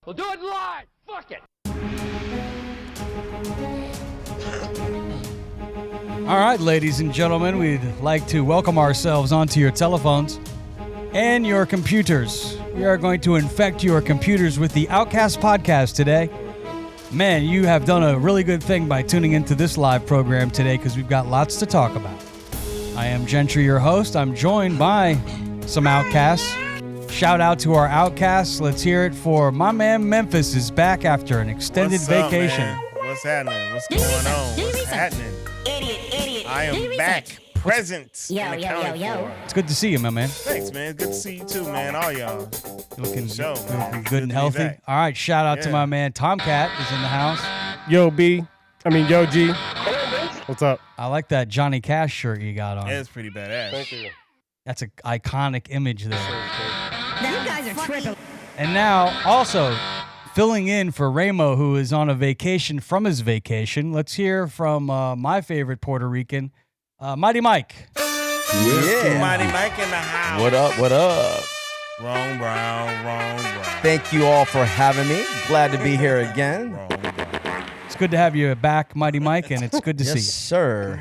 We'll do it live. Fuck it. All right, ladies and gentlemen, we'd like to welcome ourselves onto your telephones and your computers. We are going to infect your computers with the Outcast Podcast today. Man, you have done a really good thing by tuning into this live program today because we've got lots to talk about. I am Gentry, your host. I'm joined by some Outcasts. Shout out to our Outcasts. Let's hear it for my man Memphis is back after an extended vacation. Man? What's happening? What's going on? What's happening? Idiot. I am back. Present. Yo. It's good to see you, my man. Thanks, man. Good to see you too, man. All y'all. Looking Good good and healthy. back. All right, shout out to my man Tomkat is in the house. Yo, G. What's up? I like that Johnny Cash shirt you got on. It's pretty badass. Thank you. That's an iconic image there. You guys are tripping. And now, also, filling in for Ramo, who is on a vacation from his vacation, let's hear from my favorite Puerto Rican, Mighty Mike. Yeah. Mighty Mike in the house. What up? Wrong brown. Thank you all for having me. Glad to be here again. Wrong brown. It's good to have you back, Mighty Mike, and it's good to see you. Yes, sir.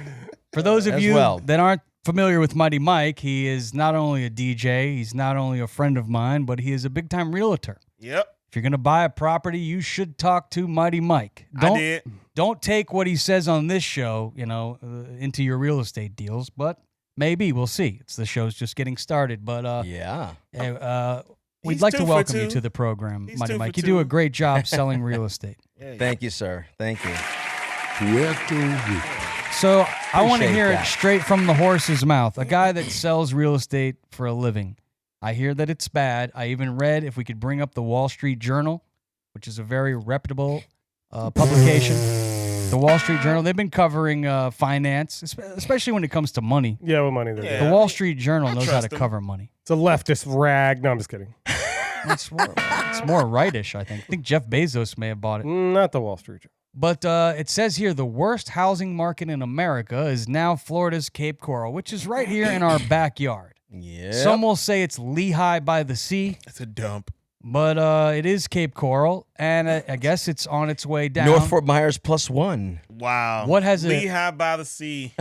For those of As you well. that aren't familiar with Mighty Mike, he is not only a DJ, he's not only a friend of mine, but he is a big-time realtor. Yep. If you're going to buy a property, you should talk to Mighty Mike. I did. Don't take what he says on this show, into your real estate deals, but maybe we'll see. The show's just getting started, but Yeah. we'd He's like to 2 for welcome you 2. to the program, He's Mighty 2 for Mike. You 2. do a great job selling real estate. Yeah. Thank you, sir. Thank you. So I want to Appreciate hear that. it straight from the horse's mouth. A guy that sells real estate for a living. I hear that it's bad. I even read if we could bring up the Wall Street Journal, which is a very reputable publication. The Wall Street Journal, they've been covering finance, especially when it comes to money. Yeah, what money they're Yeah. The Wall Street Journal I knows how to trust 'em. cover money. It's a leftist rag. No, I'm just kidding. It's more rightish, I think. I think Jeff Bezos may have bought it. Not the Wall Street Journal. But it says here the worst housing market in America is now Florida's Cape Coral, which is right here in our backyard. Yeah. Some will say it's Lehigh by the sea, It's a dump. but it is Cape Coral, and I guess it's on its way down. North Fort Myers +1. Wow. What has it- Lehigh by the sea.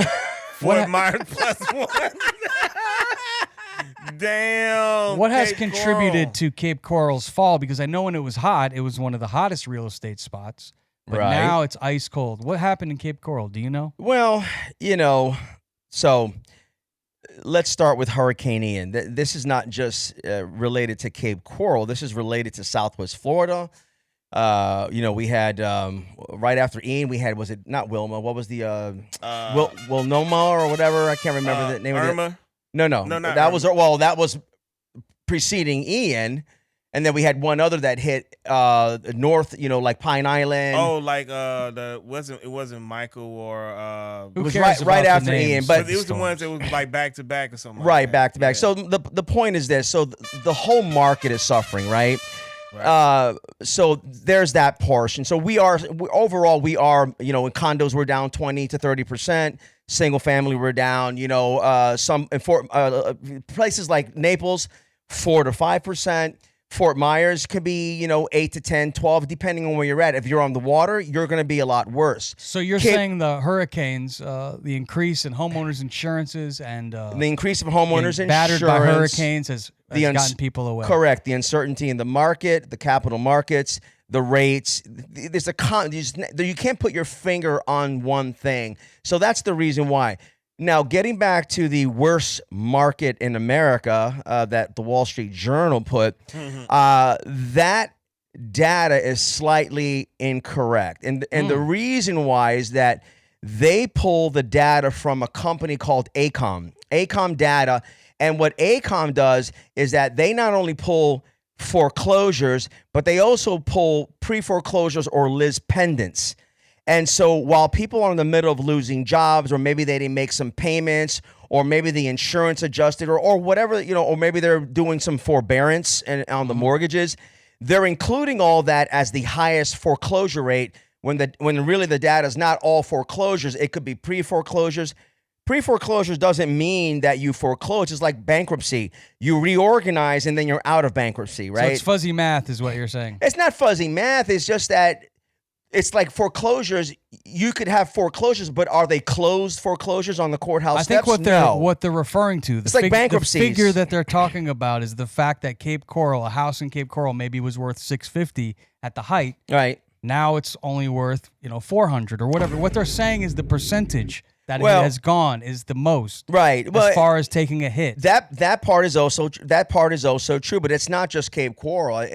Fort Myers +1. Damn. What has Cape contributed Coral. to Cape Coral's fall? Because I know when it was hot, it was one of the hottest real estate spots. But Right. now it's ice cold. What happened in Cape Coral? Do you know? Well, so let's start with Hurricane Ian. This is not just related to Cape Coral. This is related to Southwest Florida. We had right after Ian, was it not Wilma? What was the Wilnoma or whatever? I can't remember the name of it. Irma. No, No, not that Irma. that was preceding Ian, and then we had one other that hit north, like Pine Island. Oh, like it wasn't Michael or Who It was cares right about the after names Ian, of but but it was the storms? ones that was like back to back or something. right like that. back to back. Yeah. So the point is this: so the whole market is suffering, right? Right. So there's that portion. So overall we are, in condos we're down 20 to 30%. Single family we're down. Some places like Naples, 4 to 5%. Fort Myers could be, 8 to 10, 12, depending on where you're at. If you're on the water, you're going to be a lot worse. So you're saying the hurricanes, the increase in homeowners insurances and The increase of homeowners being insurance. battered by hurricanes has the gotten people away. Correct. The uncertainty in the market, the capital markets, the rates. You can't put your finger on one thing. So that's the reason why. Now, getting back to the worst market in America that the Wall Street Journal put, that data is slightly incorrect. And the reason why is that they pull the data from a company called ACOM data. And what ACOM does is that they not only pull foreclosures, but they also pull pre-foreclosures or lis pendants. And so while people are in the middle of losing jobs, or maybe they didn't make some payments, or maybe the insurance adjusted, or whatever, or maybe they're doing some forbearance on the mortgages, they're including all that as the highest foreclosure rate when really the data is not all foreclosures. It could be pre-foreclosures, Pre-foreclosures doesn't mean that you foreclose. It's like bankruptcy. You reorganize and then you're out of bankruptcy, right? So it's fuzzy math is what you're saying. It's not fuzzy math. It's just that it's like foreclosures. You could have foreclosures, but are they closed foreclosures on the courthouse I think steps? what they're referring to, It's like bankruptcies. The figure that they're talking about is the fact that Cape Coral, a house in Cape Coral, maybe was worth $650 at the height. Right. Now it's only worth $400 or whatever. What they're saying is the percentage that it has gone is the most, right? Well, as far as taking a hit. That part is also true, but it's not just Cape Coral.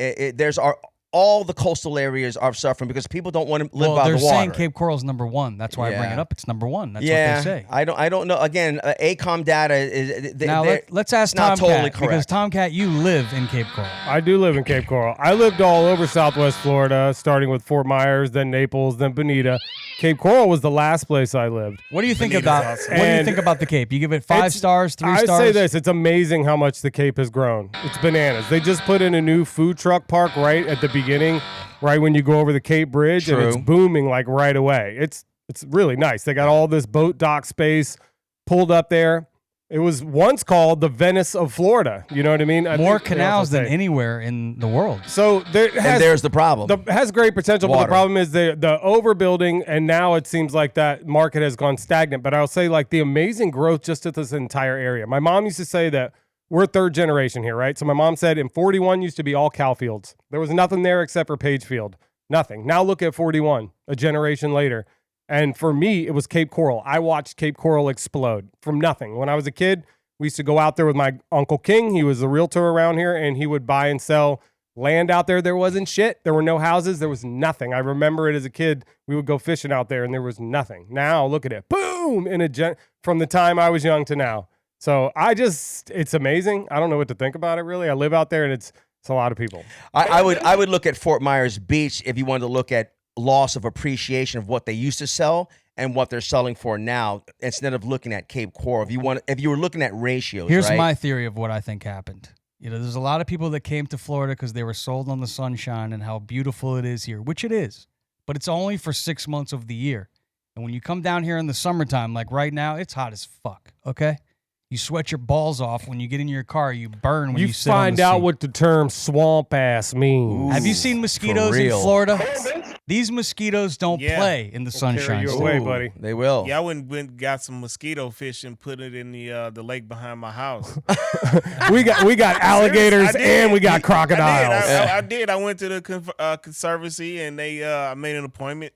All the coastal areas are suffering because people don't want to live by the water. They're saying Cape Coral's number one. That's why I bring it up. It's number one. That's what they say. I don't know. Again, ACOM data is now. Let's ask Tomkat, totally correct. because Tomkat, you live in Cape Coral. I do live in Cape Coral. I lived all over Southwest Florida, starting with Fort Myers, then Naples, then Bonita. Cape Coral was the last place I lived. What do you think about? What do you think about the Cape? You give it 5 stars, 3 stars? I say this: it's amazing how much the Cape has grown. It's bananas. They just put in a new food truck park right at the beginning, right when you go over the Cape Bridge, and it's booming like right away. It's really nice. They got all this boat dock space pulled up there. It was once called the Venice of Florida. You know what I mean? More canals than anywhere in the world. So there's the problem. It has great potential, but the problem is the overbuilding, and now it seems like that market has gone stagnant. But I'll say like the amazing growth just at this entire area. My mom used to say that we're third generation here, right? So my mom said in 41 used to be all cow fields. There was nothing there except for Page Field. Nothing. Now look at 41, a generation later. And for me, it was Cape Coral. I watched Cape Coral explode from nothing. When I was a kid, we used to go out there with my Uncle King. He was a realtor around here, and he would buy and sell land out there. There wasn't shit. There were no houses. There was nothing. I remember it as a kid. We would go fishing out there, and there was nothing. Now, look at it. Boom! From the time I was young to now. So it's amazing. I don't know what to think about it, really. I live out there, and it's a lot of people. I would look at Fort Myers Beach if you wanted to look at loss of appreciation of what they used to sell and what they're selling for now, instead of looking at Cape Coral. If you were looking at ratios, here's my theory of what I think happened. There's a lot of people that came to Florida because they were sold on the sunshine and how beautiful it is here, which it is, but it's only for 6 months of the year. And when you come down here in the summertime, like right now, it's hot as fuck. Okay. You sweat your balls off when you get in your car. You burn when you sit on the seat. You find out what the term swamp ass means. Have you seen mosquitoes in Florida? These mosquitoes don't play in the sunshine. Carry you away, buddy. They will. Yeah, I went and got some mosquito fish and put it in the lake behind my house. we got alligators and we got crocodiles. I did. I went to the conservancy and I made an appointment.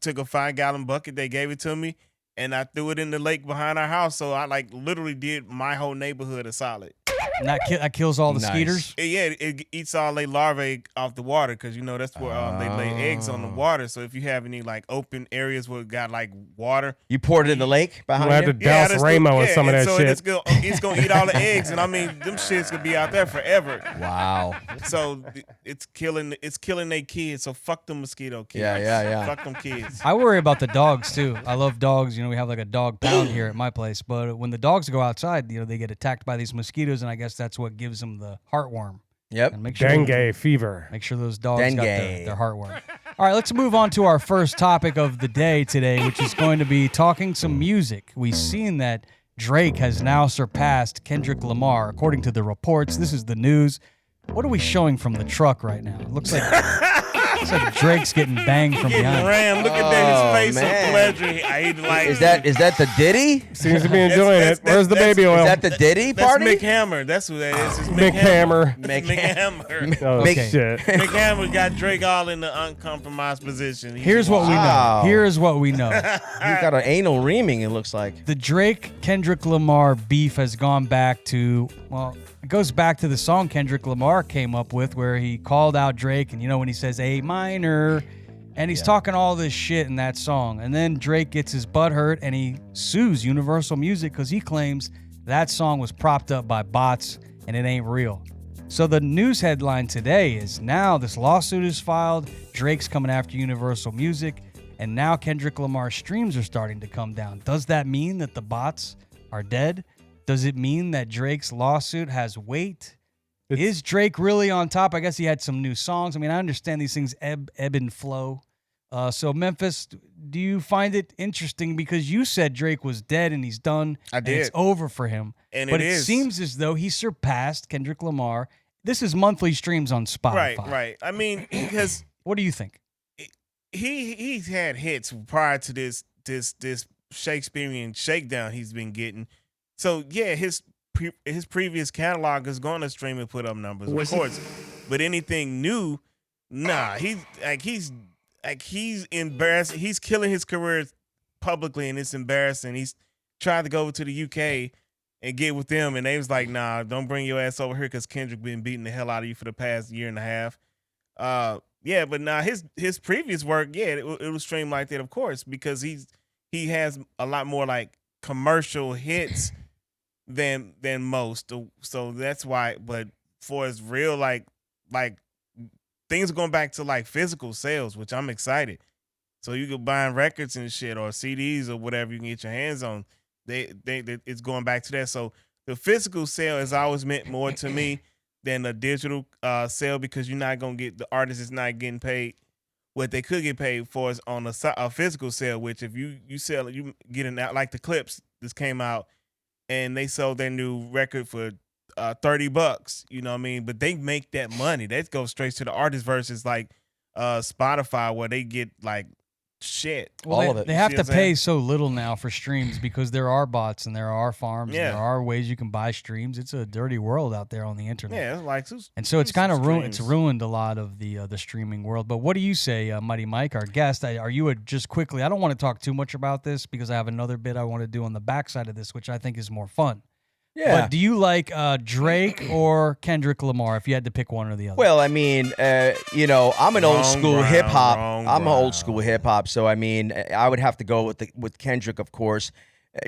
Took a 5-gallon bucket. They gave it to me. And I threw it in the lake behind our house, so I literally did my whole neighborhood a solid. And that kills all the skeeters? Yeah, it eats all their larvae off the water because, that's where they lay eggs on the water. So if you have any open areas where it got water. You poured it in the lake behind you? We'll have to douse Ramo with some of that shit. It's going to eat all the eggs. And them shits going to be out there forever. Wow. So it's killing their kids. So fuck them mosquito kids. Yeah. Fuck them kids. I worry about the dogs too. I love dogs. We have a dog pound here at my place. But when the dogs go outside, they get attacked by these mosquitoes, and I guess that's what gives them the heartworm. Yep. And make sure dengue fever. Make sure those dogs got their heartworm. All right, let's move on to our first topic of the day today, which is going to be talking some music. We've seen that Drake has now surpassed Kendrick Lamar, according to the reports. This is the news. What are we showing from the truck right now? It looks like Drake's getting banged from behind. Ram, look at that, his face of pleasure. Is that the Diddy? Seems to be enjoying it. Where's the baby oil? Is that the Diddy party? That's Mick Hammer. That's who that is. It's Mick Hammer. Mick Hammer. Oh, shit. Mick Hammer got Drake all in the uncompromised position. Here's what we know. Here's what we know. He's got an anal reaming, it looks like. The Drake-Kendrick Lamar beef has gone back to, it goes back to the song Kendrick Lamar came up with where he called out Drake, and when he says A minor, and he's talking all this shit in that song. And then Drake gets his butt hurt and he sues Universal Music because he claims that song was propped up by bots and it ain't real. So the news headline today is now this lawsuit is filed, Drake's coming after Universal Music, and now Kendrick Lamar's streams are starting to come down. Does that mean that the bots are dead? Does it mean that Drake's lawsuit has weight? Is Drake really on top? I guess he had some new songs. I mean, I understand these things ebb and flow So Memphis, do you find it interesting because you said Drake was dead and he's done? I did. And it's over for him. And but it is. Seems as though he surpassed Kendrick Lamar. This is monthly streams on Spotify. Right. I mean, because what do you think? he's had hits prior to this Shakespearean shakedown he's been getting. So yeah, his previous catalog is going to stream and put up numbers, of course. But anything new, nah. He's embarrassed. He's killing his career publicly, and it's embarrassing. He's tried to go over to the UK and get with them, and they was like, nah, don't bring your ass over here because Kendrick been beating the hell out of you for the past year and a half. Yeah, but nah, his previous work, yeah, it was streamed like that, of course, because he has a lot more like commercial hits than most. So that's why. But for his real like things are going back to like physical sales, which I'm excited. So you can buy records and shit or CDs or whatever you can get your hands on. It's going back to that. So the physical sale has always meant more to me than a digital sale, because you're not gonna get, the artist is not getting paid what they could get paid for is on a physical sale. Which if you sell, you get an out, like the Clips this came out and they sold their new record for $30. You know what I mean? But they make that money. That goes straight to the artist versus like Spotify, where they get like shit. Well, all of it. They have to pay so little now for streams because there are bots and there are farms and there are ways you can buy streams. It's a dirty world out there on the internet. Yeah, it's like and so it's kind of ruined a lot of the streaming world. But what do you say, Mighty Mike, our guest? Are you just quickly? I don't want to talk too much about this because I have another bit I want to do on the backside of this, which I think is more fun. Yeah. But do you like Drake or Kendrick Lamar if you had to pick one or the other? Well, I mean, I'm an old school hip hop. I'm an old school hip hop, so I mean, I would have to go with Kendrick, of course.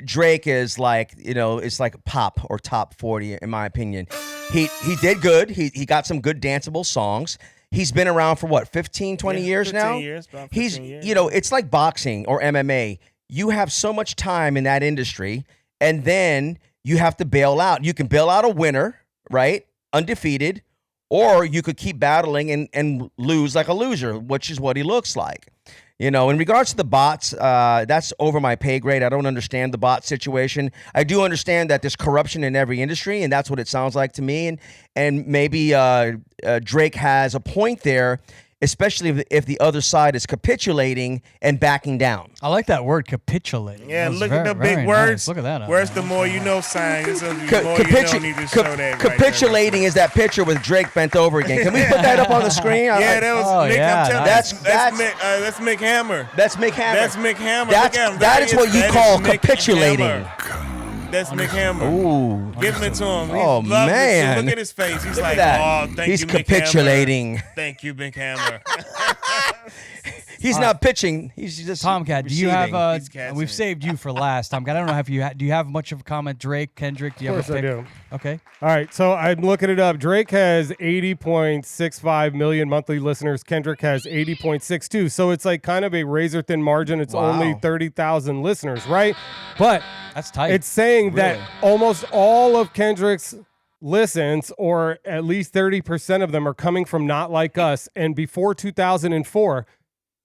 Drake is like, it's like pop or top 40 in my opinion. He did good. He got some good danceable songs. He's been around for what, 15, 20 years now? 15 years, about 15 years. It's like boxing or MMA. You have so much time in that industry, and then you have to bail out. You can bail out a winner, right? Undefeated, or you could keep battling and lose like a loser, which is what he looks like. In regards to the bots, that's over my pay grade. I don't understand the bot situation. I do understand that there's corruption in every industry, and that's what it sounds like to me. And maybe Drake has a point there, especially if the other side is capitulating and backing down. I like that word, capitulating. Yeah, look at the big words. Nice. Look at that. Where's the more you know sign? So the more you know need to show that. Capitulating is that picture with Drake bent over again. Can we put that up on the screen? Yeah, that was Mick. Yeah, I'm telling that's Mick Hammer. That's Mick Hammer. That's Mick Hammer. That is what you call capitulating. That's Mick Hammer. Ooh. Giving it to him. Oh, man. Look at his face. He's Look like, at that. oh, thank He's you, Mick capitulating. Hammer. Thank you, Mick Hammer. He's not pitching. He's just Tomcat, do you receiving. have? We've saved you for last. Tomcat, I don't know if you do you have much of a comment? Drake, Kendrick, do you have a pick? I do. Okay. All right, so I'm looking it up. Drake has 80.65 million monthly listeners. Kendrick has 80.62. So it's like kind of a razor thin margin. It's only 30,000 listeners, right? But that's tight. It's saying that almost all of Kendrick's listens, or at least 30% of them, are coming from Not Like Us. And before 2004,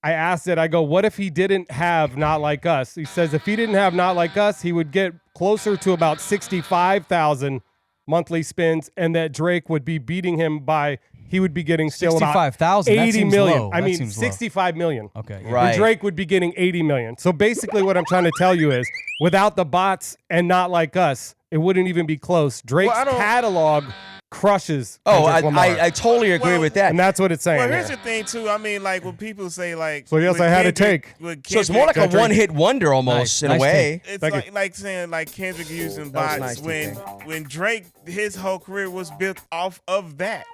I asked it, I go, what if he didn't have Not Like Us? He says if he didn't have Not Like Us, he would get closer to about 65,000 monthly spins, and that Drake would be beating him by, he would be getting still about 65,000. 80 million. Low. I That mean, seems low. 65 million. Okay. Yeah. Right. And Drake would be getting 80 million. So basically what I'm trying to tell you is, without the bots and Not Like Us, it wouldn't even be close. Drake's catalog crushes Kendrick Lamar. I totally agree with that. And that's what it's saying. Well, here's here. the thing, too. I mean, like, when people say, like... So, yes, with I had a Kendrick- take. with So it's more like Kendrick- a one-hit wonder almost, in a Nice way. It's Thank like saying, like, Kendrick using That was bots nice, when Drake, his whole career was built off of that.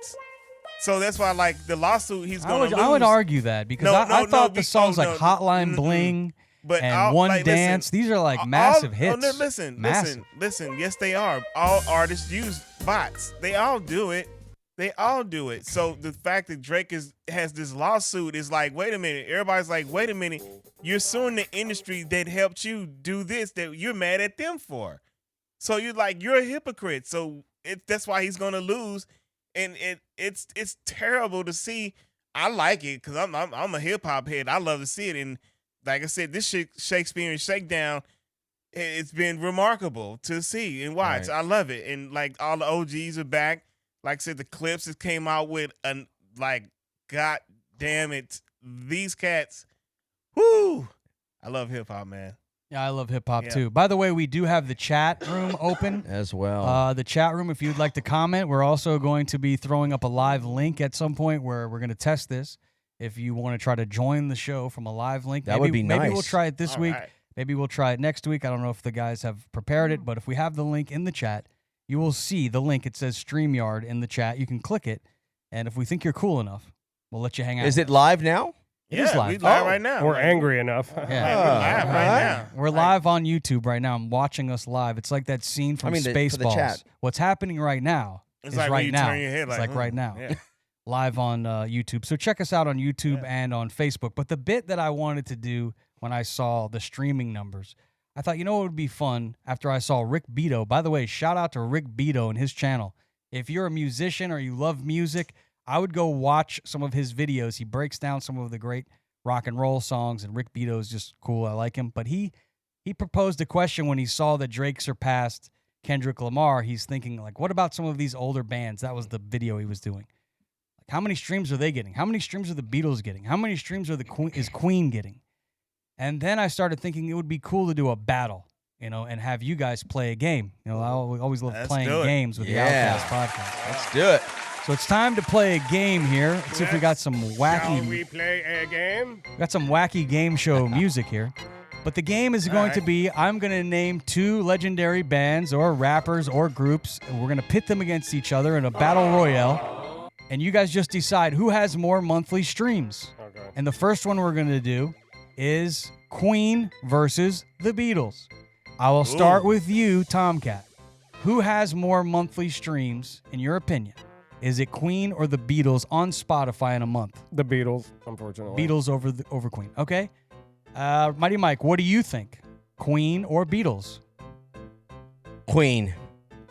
So that's why, like, the lawsuit he's going to lose. I would argue that because I thought the songs like Hotline Bling But and One Dance, these are like massive hits. Listen. Yes, they are. All artists use bots. They all do it. So the fact that Drake has this lawsuit is like, wait a minute. Everybody's like, wait a minute. You're suing the industry that helped you do this that you're mad at them for. So you're a hypocrite. So that's why he's gonna lose. And it's terrible to see I like it because I'm a hip hop head. I love to see it, and like I said, this Shakespearean Shakedown, it's been remarkable to see and watch. Right. I love it, and like all the OGs are back. Like I said, the clips that came out with, God damn it, these cats. Whoo! I love hip hop, man. Yeah, I love hip hop Yeah. too. By the way, we do have the chat room open. As well. The chat room, if you'd like to comment, we're also going to be throwing up a live link at some point where we're going to test this. If you want to try to join the show from a live link, That would be Maybe nice. we'll try it this All week. right. Maybe we'll try it next week. I don't know if the guys have prepared it, but if we have the link in the chat, you will see the link. It says StreamYard in the chat. You can click it, and if we think you're cool enough, we'll let you hang out. Is it live now? It is live. We live Oh. right now. We're angry enough. Yeah. Man, we're live right Alright. now. We're live on YouTube right now. I'm watching us live. It's like that scene from for the Spaceballs. chat. What's happening right now It's is like right when you now. turn your head It's like, like right now. Yeah. Live on YouTube. So check us out on YouTube and on Facebook. But the bit that I wanted to do when I saw the streaming numbers, I thought, you know what would be fun after I saw Rick Beto. By the way, shout out to Rick Beto and his channel. If you're a musician or you love music, I would go watch some of his videos. He breaks down some of the great rock and roll songs, and Rick Beto is just cool. I like him. But he proposed a question when he saw that Drake surpassed Kendrick Lamar. He's thinking, like, what about some of these older bands? That was the video he was doing. Like, how many streams are they getting? How many streams are the Beatles getting? How many streams are is Queen getting? And then I started thinking it would be cool to do a battle, and have you guys play a game. I always love Let's playing do it. games with Yeah. the Outcast Podcast. Let's do it. So it's time to play a game here. Let's see if we got some Shall wacky, we play a game? game show music here. But the game is going to be, I'm going to name two legendary bands or rappers or groups, and we're going to pit them against each other in a battle royale. And you guys just decide who has more monthly streams. Okay. And the first one we're going to do is Queen versus the Beatles. I will start with you, Tomcat. Who has more monthly streams, in your opinion? Is it Queen or the Beatles on Spotify in a month? The Beatles, unfortunately. Beatles over Queen. Okay. Mighty Mike, what do you think? Queen or Beatles? Queen.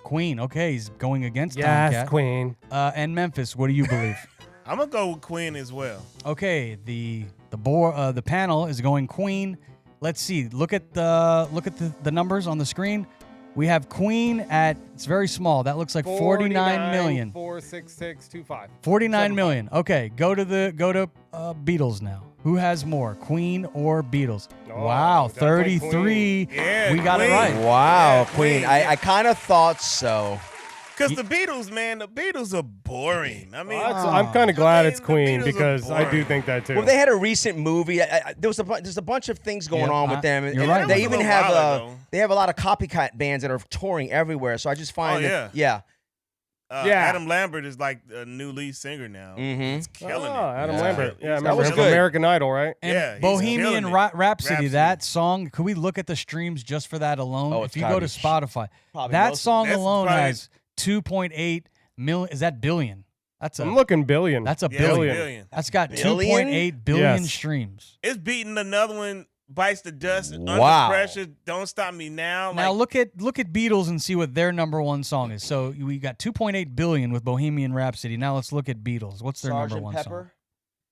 Queen. Okay, he's going against Yes, Tomcat. Queen. And Memphis, what do you believe? I'm gonna go with Queen as well. Okay, the panel is going Queen. Let's see. Look at the numbers on the screen. We have Queen at, it's very small. That looks like 49 million. 46625. 49 million. Okay, go to Beatles now. Who has more, Queen or Beatles? Oh, Wow, definitely 33. Yeah, we got it Queen. right. Wow, Yeah, Queen. Queen. I kind of thought so. Because the Beatles, man, the Beatles are boring. I mean, I'm kind of glad it's the Queen Beatles are because I do boring. think that too. Well, they had a recent movie. There's a bunch of things going Yeah, on with them, and you're right. they It was even a little have while ago. they have a lot of copycat bands that are touring everywhere. So I just find Yeah. Adam Lambert is like a new lead singer now. Mhm. He's killing Adam Yeah. Lambert. Yeah, I That remember was him from good. American Idol, right? And Yeah, he's Bohemian killing it. Rhapsody, Rhapsody. that song, could we look at the streams just for that alone? Oh, if it's you gotta go to be Spotify, probably that most- song that's alone probably- has 2.8 million. Is that billion? That's I'm looking billion. That's a Yeah, billion. billion. That's got Billion? 2.8 billion Yes. streams. It's beating another one. Bites the dust. Wow. Under pressure. Don't stop me now. Now Like, look at Beatles and see what their number one song is. So we got 2.8 billion with Bohemian Rhapsody. Now let's look at Beatles. What's their number Sergeant one Pepper.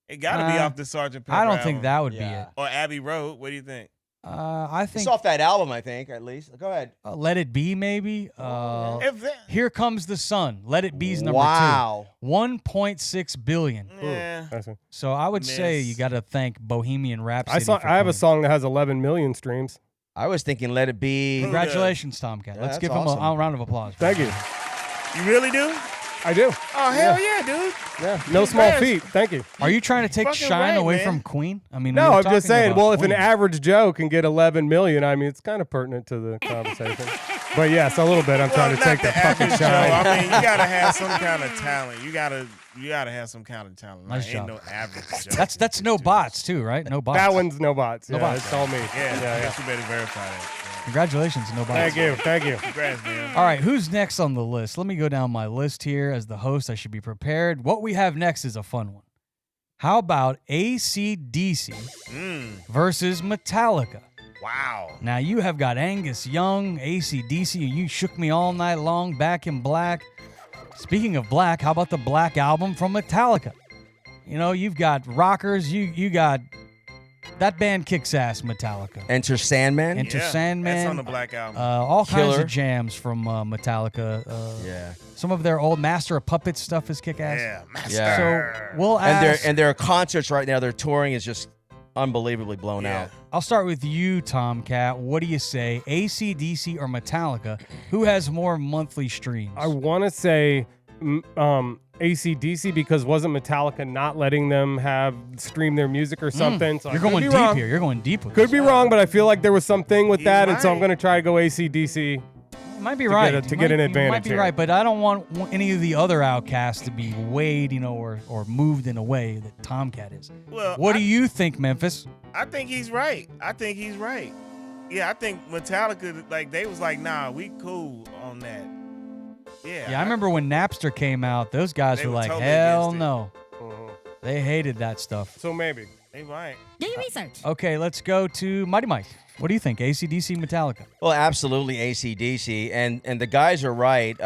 it got to be Uh, off the Sgt. Pepper song? I don't think album. that would be Yeah. it. Or Abbey Road. What do you think? I think It's off that album, I think, at least. Go ahead. Let It Be maybe. If that, Here Comes the Sun. Let It Be's number Wow. 2. 1.6 billion. yeah. That's it. So I would say Miss. you got to thank Bohemian Rhapsody. for I have a Queen. song that has 11 million streams. I was thinking Let It Be. Congratulations, Tomcat. Yeah, Let's that's give him awesome. a round of applause. Thank you. You really do? I do. Oh, hell yeah, dude. Yeah. No small Congrats. feet. Thank you. Are you trying to take Fucking shine right, away man. from Queen? I mean, No, we were I'm just talking saying. about Well, if an Queen. average Joe can get 11 million, I mean, it's kind of pertinent to the conversation. But yes, a little bit. I'm trying to not take the fucking average Joe. shine. I mean, you gotta have some kind of talent. You gotta have some kind of talent. Nice Like, ain't job. no average Joe. That's no bots too, right? No bots. That one's no bots. No Yeah, bots. it's all me. Yeah, I guess you better verify that. Congratulations, no bots. Thank you. Thank you. Yeah. Congrats, man. All right, who's next on the list? Let me go down my list here. As the host, I should be prepared. What we have next is a fun one. How about AC/DC versus Metallica? Wow. Now, you have got Angus Young, AC/DC, and You Shook Me All Night Long, Back in Black. Speaking of black, how about the Black Album from Metallica? You know, you've got rockers. You got that band kicks ass. Metallica. Enter Sandman. Enter Sandman. That's on the Black Album. All kinds Killer. of jams from Metallica. Yeah. Some of their old Master of Puppets stuff is kick ass. Yeah. Yeah. So we'll ask. And their concerts right now, their touring is just unbelievably blown out. I'll start with you, Tomcat. What do you say, AC/DC or Metallica? Who has more monthly streams? I want to say AC/DC because wasn't Metallica not letting them stream their music or something? So You're I could going be deep wrong. here. You're going deep with Could this. be wrong, but I feel like there was something with He that, and so I'm might. going to try to go AC/DC. You might be to right. get a- to You get an might- advantage You might be here. right, but I don't want any of the other outcasts to be weighed, or moved in a way that Tomcat is. Well, What do you think, Memphis? I think he's right. Yeah, I think Metallica, like, they was like, nah, we cool on that. Yeah. Yeah, I remember when Napster came out, those guys They were were like, totally hell against it. no. They hated that stuff. So maybe. They right. Do your research. Okay, let's go to Mighty Mike. What do you think? AC/DC, Metallica? Well, absolutely AC/DC, and the guys are right.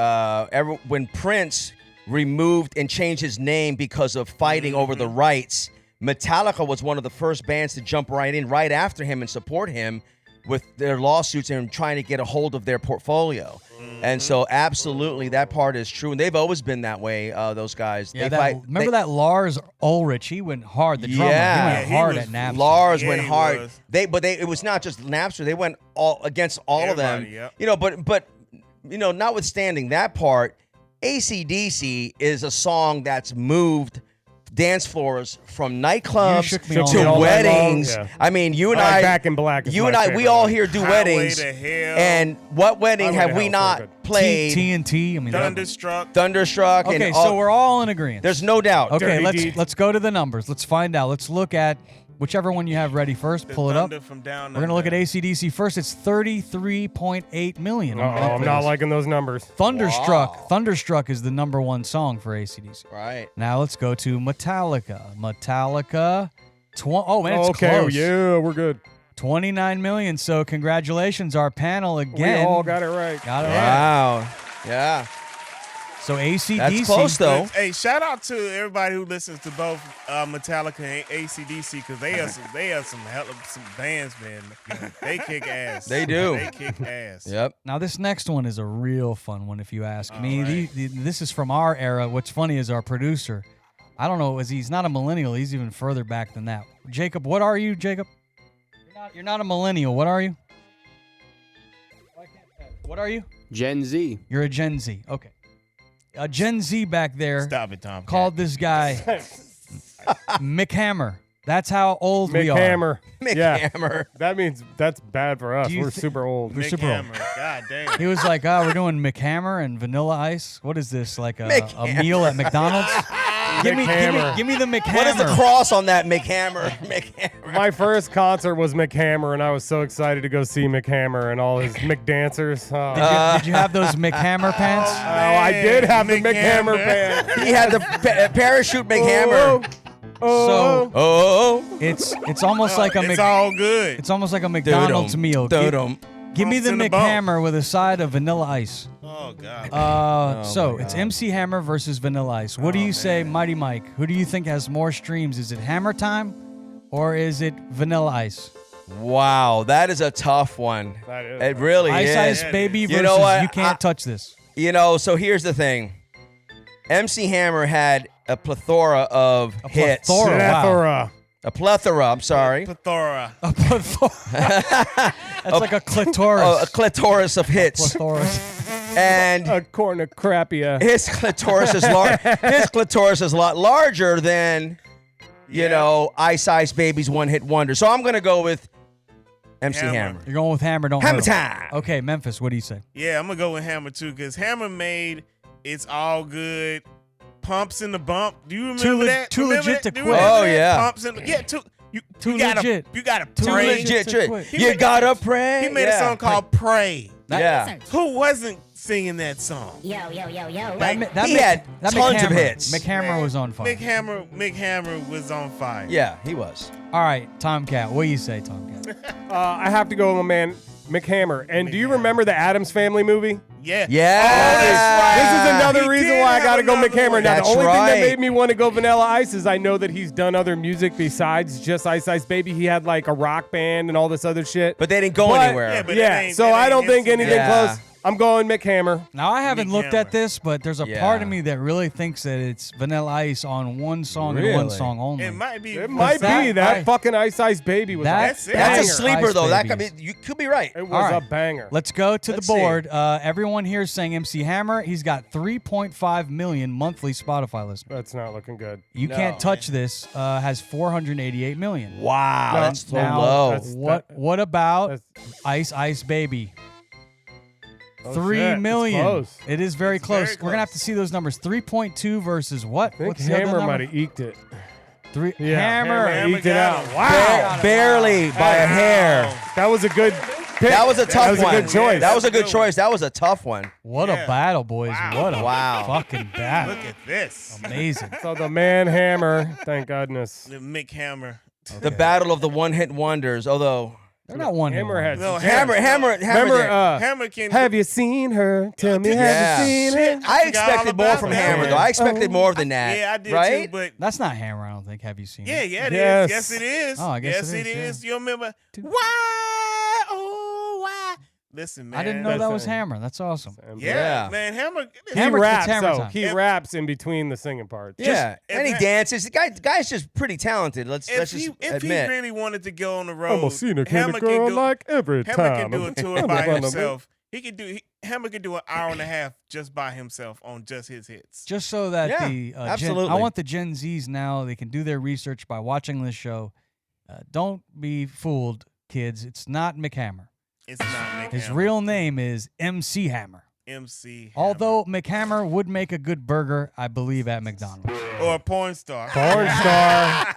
When Prince removed and changed his name because of fighting over the rights, Metallica was one of the first bands to jump right in right after him and support him with their lawsuits and trying to get a hold of their portfolio. And so, absolutely, that part is true, and they've always been that way. Those guys, Yeah, they fight. remember that Lars Ulrich? He went hard. The drummer, Yeah. he Yeah, went he hard was at Napster. Lars Yeah, went he hard. was. It was not just Napster. They went all against all of them. Everybody, yep. You know, but notwithstanding that part, AC/DC is a song that's moved dance floors from You nightclubs shook me all to night long. weddings. Yeah. I mean, you and I like I, Back in Black is you my and I, we favorite all one. here do Highway weddings. to Hell. And what wedding Highway have to we Hell, not so good. played? TNT. I mean, Thunderstruck. Thunderstruck. okay, and so we're all in agreement. there's no doubt. Okay, Dirty Deeds. let's go to the numbers. Let's find out. Let's look at whichever one you have ready first. The Pull it up. Thunder from down We're gonna look at under. AC/DC first. It's 33.8 million. I'm not liking those numbers. Thunderstruck. Wow. Thunderstruck is the #1 song for AC/DC. Right. Now let's go to Metallica. Metallica. Oh, and it's Okay, close. yeah, we're good. 29 million. So congratulations, our panel again. We all got it right. Got it right. Wow. Yeah. So AC/DC. That's close though. Hey, shout out to everybody who listens to both Metallica and AC/DC because they are some hell of some bands, man. They kick ass. They do. They kick ass. Yep. Now this next one is a real fun one, if you ask me. right. This is from our era. What's funny is our producer. I don't know, he's not a millennial. He's even further back than that. Jacob, what are you, Jacob? You're not a millennial. What are you? What are you? Gen Z. You're a Gen Z. Okay. A Gen Z back there Stop it, Tom. called this guy Mick Hammer. That's how old we Mick are. Hammer. Mick Yeah. Hammer. That means that's bad for us. Do you We're thi- super old. We're Mick super old. Hammer. God damn. He was like, we're doing Mick Hammer and Vanilla Ice. What is this, like a Mick meal at McDonald's? give me the Mick What is the Hammer. cross on that Mick Hammer? Mick Hammer. My first concert was Mick Hammer, and I was so excited to go see Mick Hammer and all his Mick dancers. Oh, Did you have those Mick Hammer pants? I did have the Mick Mick Hammer Hammer. band. He had the parachute Mick Hammer. So Oh. it's almost like a It's all good. it's almost like a McDonald's meal. Dodum. Give me the Bumps in the Mick bump. Hammer with a side of Vanilla Ice. Oh God. So it's MC Hammer versus Vanilla Ice. What do you say, Mighty Mike? Who do you think has more streams? Is it Hammer Time or is it Vanilla Ice? Wow, that is a tough one. That is It really Ice is. Ice Yeah, Baby you versus know what? You Can't Touch This. So here's the thing. MC Hammer had a plethora of hits. plethora. Wow. Plethora. A plethora, I'm sorry. Plethora. A plethora. That's like a clitoris. A clitoris of hits. Clitoris. And A cornucopia. his clitoris is a lot larger than, Ice Ice Baby's one-hit wonder. So I'm going to go with MC Hammer. You're going with Hammer, don't Hammer hurt 'em. time. Okay, Memphis, what do you say? Yeah, I'm gonna go with Hammer too because Hammer made It's All Good. Pumps in the Bump. Do you remember that? too Remember legit that? to Do you quit. remember Oh, that? yeah. Pumps in Too you gotta, legit. You gotta Too pray. legit. to quit. He You made- gotta pray. He made a song called Pray. Yeah. Who wasn't singing that song? Yo, yo, yo, yo. Like, He had tons of McHammer- hits. McHammer was on fire. Mick Hammer was on fire. Yeah, he was. All right, Tomcat, what do you say, Tomcat? I have to go with my man Mick Hammer. And do you remember the Addams Family movie? Yeah. Yeah. This is another He reason did why I have got to go another Mick Hammer. one. Now, That's the only thing that right. made me want to go Vanilla Ice is I know that he's done other music besides just Ice Ice Baby. He had like a rock band and all this other shit. But they didn't go But- anywhere. Yeah, but yeah, that ain't- so that I ain't don't think instant. anything Yeah. close. I'm going Mick Hammer. Now, I haven't Mick looked Hammer. at this, but there's a Yeah. part of me that really thinks that it's Vanilla Ice on one song and one Really? song only. It might be. It might that be that right? fucking Ice Ice Baby was That's a it. That's a banger. sleeper, Ice though. That could Babies. be, you could be right. It was All right. a banger. Let's go to Let's the board. Everyone here is saying MC Hammer. He's got 3.5 million monthly Spotify listeners. That's not looking good. You No. Can't Touch This has 488 million. Wow, No, that's so now- low. That's- What about That's- Ice Ice Baby? Oh, 3 shit. It's million. close. It is very It's close. very We're gonna have close. to see those numbers. 3.2 versus what? I think What's the other Hammer number? might have eked it. Three. Yeah, Hammer. Hammer eked it got out. him. Wow. Barely by a hair. That was a good pick. That was a tough That was one. a good choice. That was a good Good choice. That was a tough one. What Yeah. a battle, boys! Wow. What a Wow. fucking battle! Look at this. Amazing. So the man Hammer, thank goodness. The Mick Hammer. The battle of the one-hit wonders. Although They're not one. Hammer had No, some Hammer, jams. Hammer, Remember, there. Hammer can. have you seen her? Tell me, Yeah. have you seen Shit. her? I forgot expected all more about from that. Hammer, though. I expected more than that. Yeah, I did right? too. But That's not Hammer. I don't think. Have you seen yeah, it? yeah, it is. Yes. Yes, it is. Oh, I guess yes, it it is, is. You remember? Why? Oh, why? Listen, man. I didn't know That's that was a- Hammer. That's awesome. Yeah, Yeah. man. Hammer. He Hammer raps, gets Hammer though. time. He If- raps in between the singing parts. Yeah, and he if- dances. The guy's just pretty talented. Let's If just he admit. really wanted to go on the road, I'm a senior kind Hammer of girl can do, like every Hammer time. can do a tour I'm by gonna be- himself. Hammer could do an hour and a half just by himself on just his hits. Just so that Yeah, the I absolutely. want the Gen Zs now. They can do their research by watching this show. Don't be fooled, kids. It's not Mick Hammer. It's not Mick His Hammer. real name is MC Hammer. MC. Hammer. Although Mick Hammer would make a good burger, I believe, at McDonald's. or a porn star. Porn star.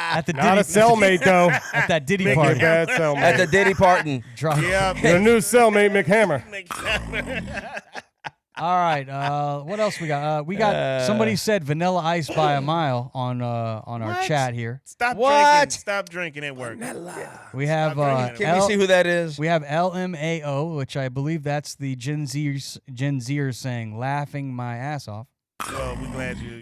At the Not a Diddy, cellmate, though. at that Diddy Make party. a bad At cellmate. the Diddy Parton. Drop- Yeah, The new cellmate, Mick Hammer. Mick Hammer. All right. What else we got? We got somebody said Vanilla Ice by a mile on our What? chat here. Stop What? drinking. Stop drinking at work. We have Stop drinking. Can we see who that is? we have LMAO, which I believe that's the Gen Zers saying laughing my ass off. Well, we're glad you're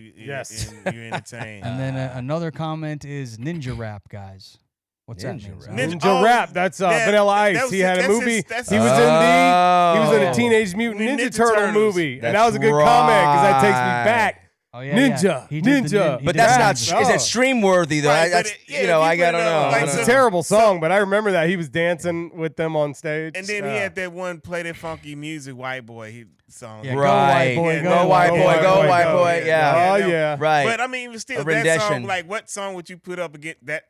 entertained. And then another comment is Ninja Rap guys. What's that mean? Ninja Rap. Ninja Rap. That's Vanilla Ice. He had a movie. He was in a Teenage Mutant Ninja Ninja Turtle Turtles. movie, and That's that was a good comment because that takes me right. back. Oh yeah, Ninja, yeah. He did the Ninja. he But did that's the not. ninja. Is that stream worthy though? Right, but That's yeah, you if know. you I put gotta it up, know. like, It's so- a terrible song, but I remember that he was dancing with them on stage. And then he had that one play that funky music, White Boy song. Yeah, go Right. white boy, Yeah, Go white boy. Go white boy. Yeah. Oh no. yeah. Right. But I mean, even still, A that song, rendition. like, what song would you put up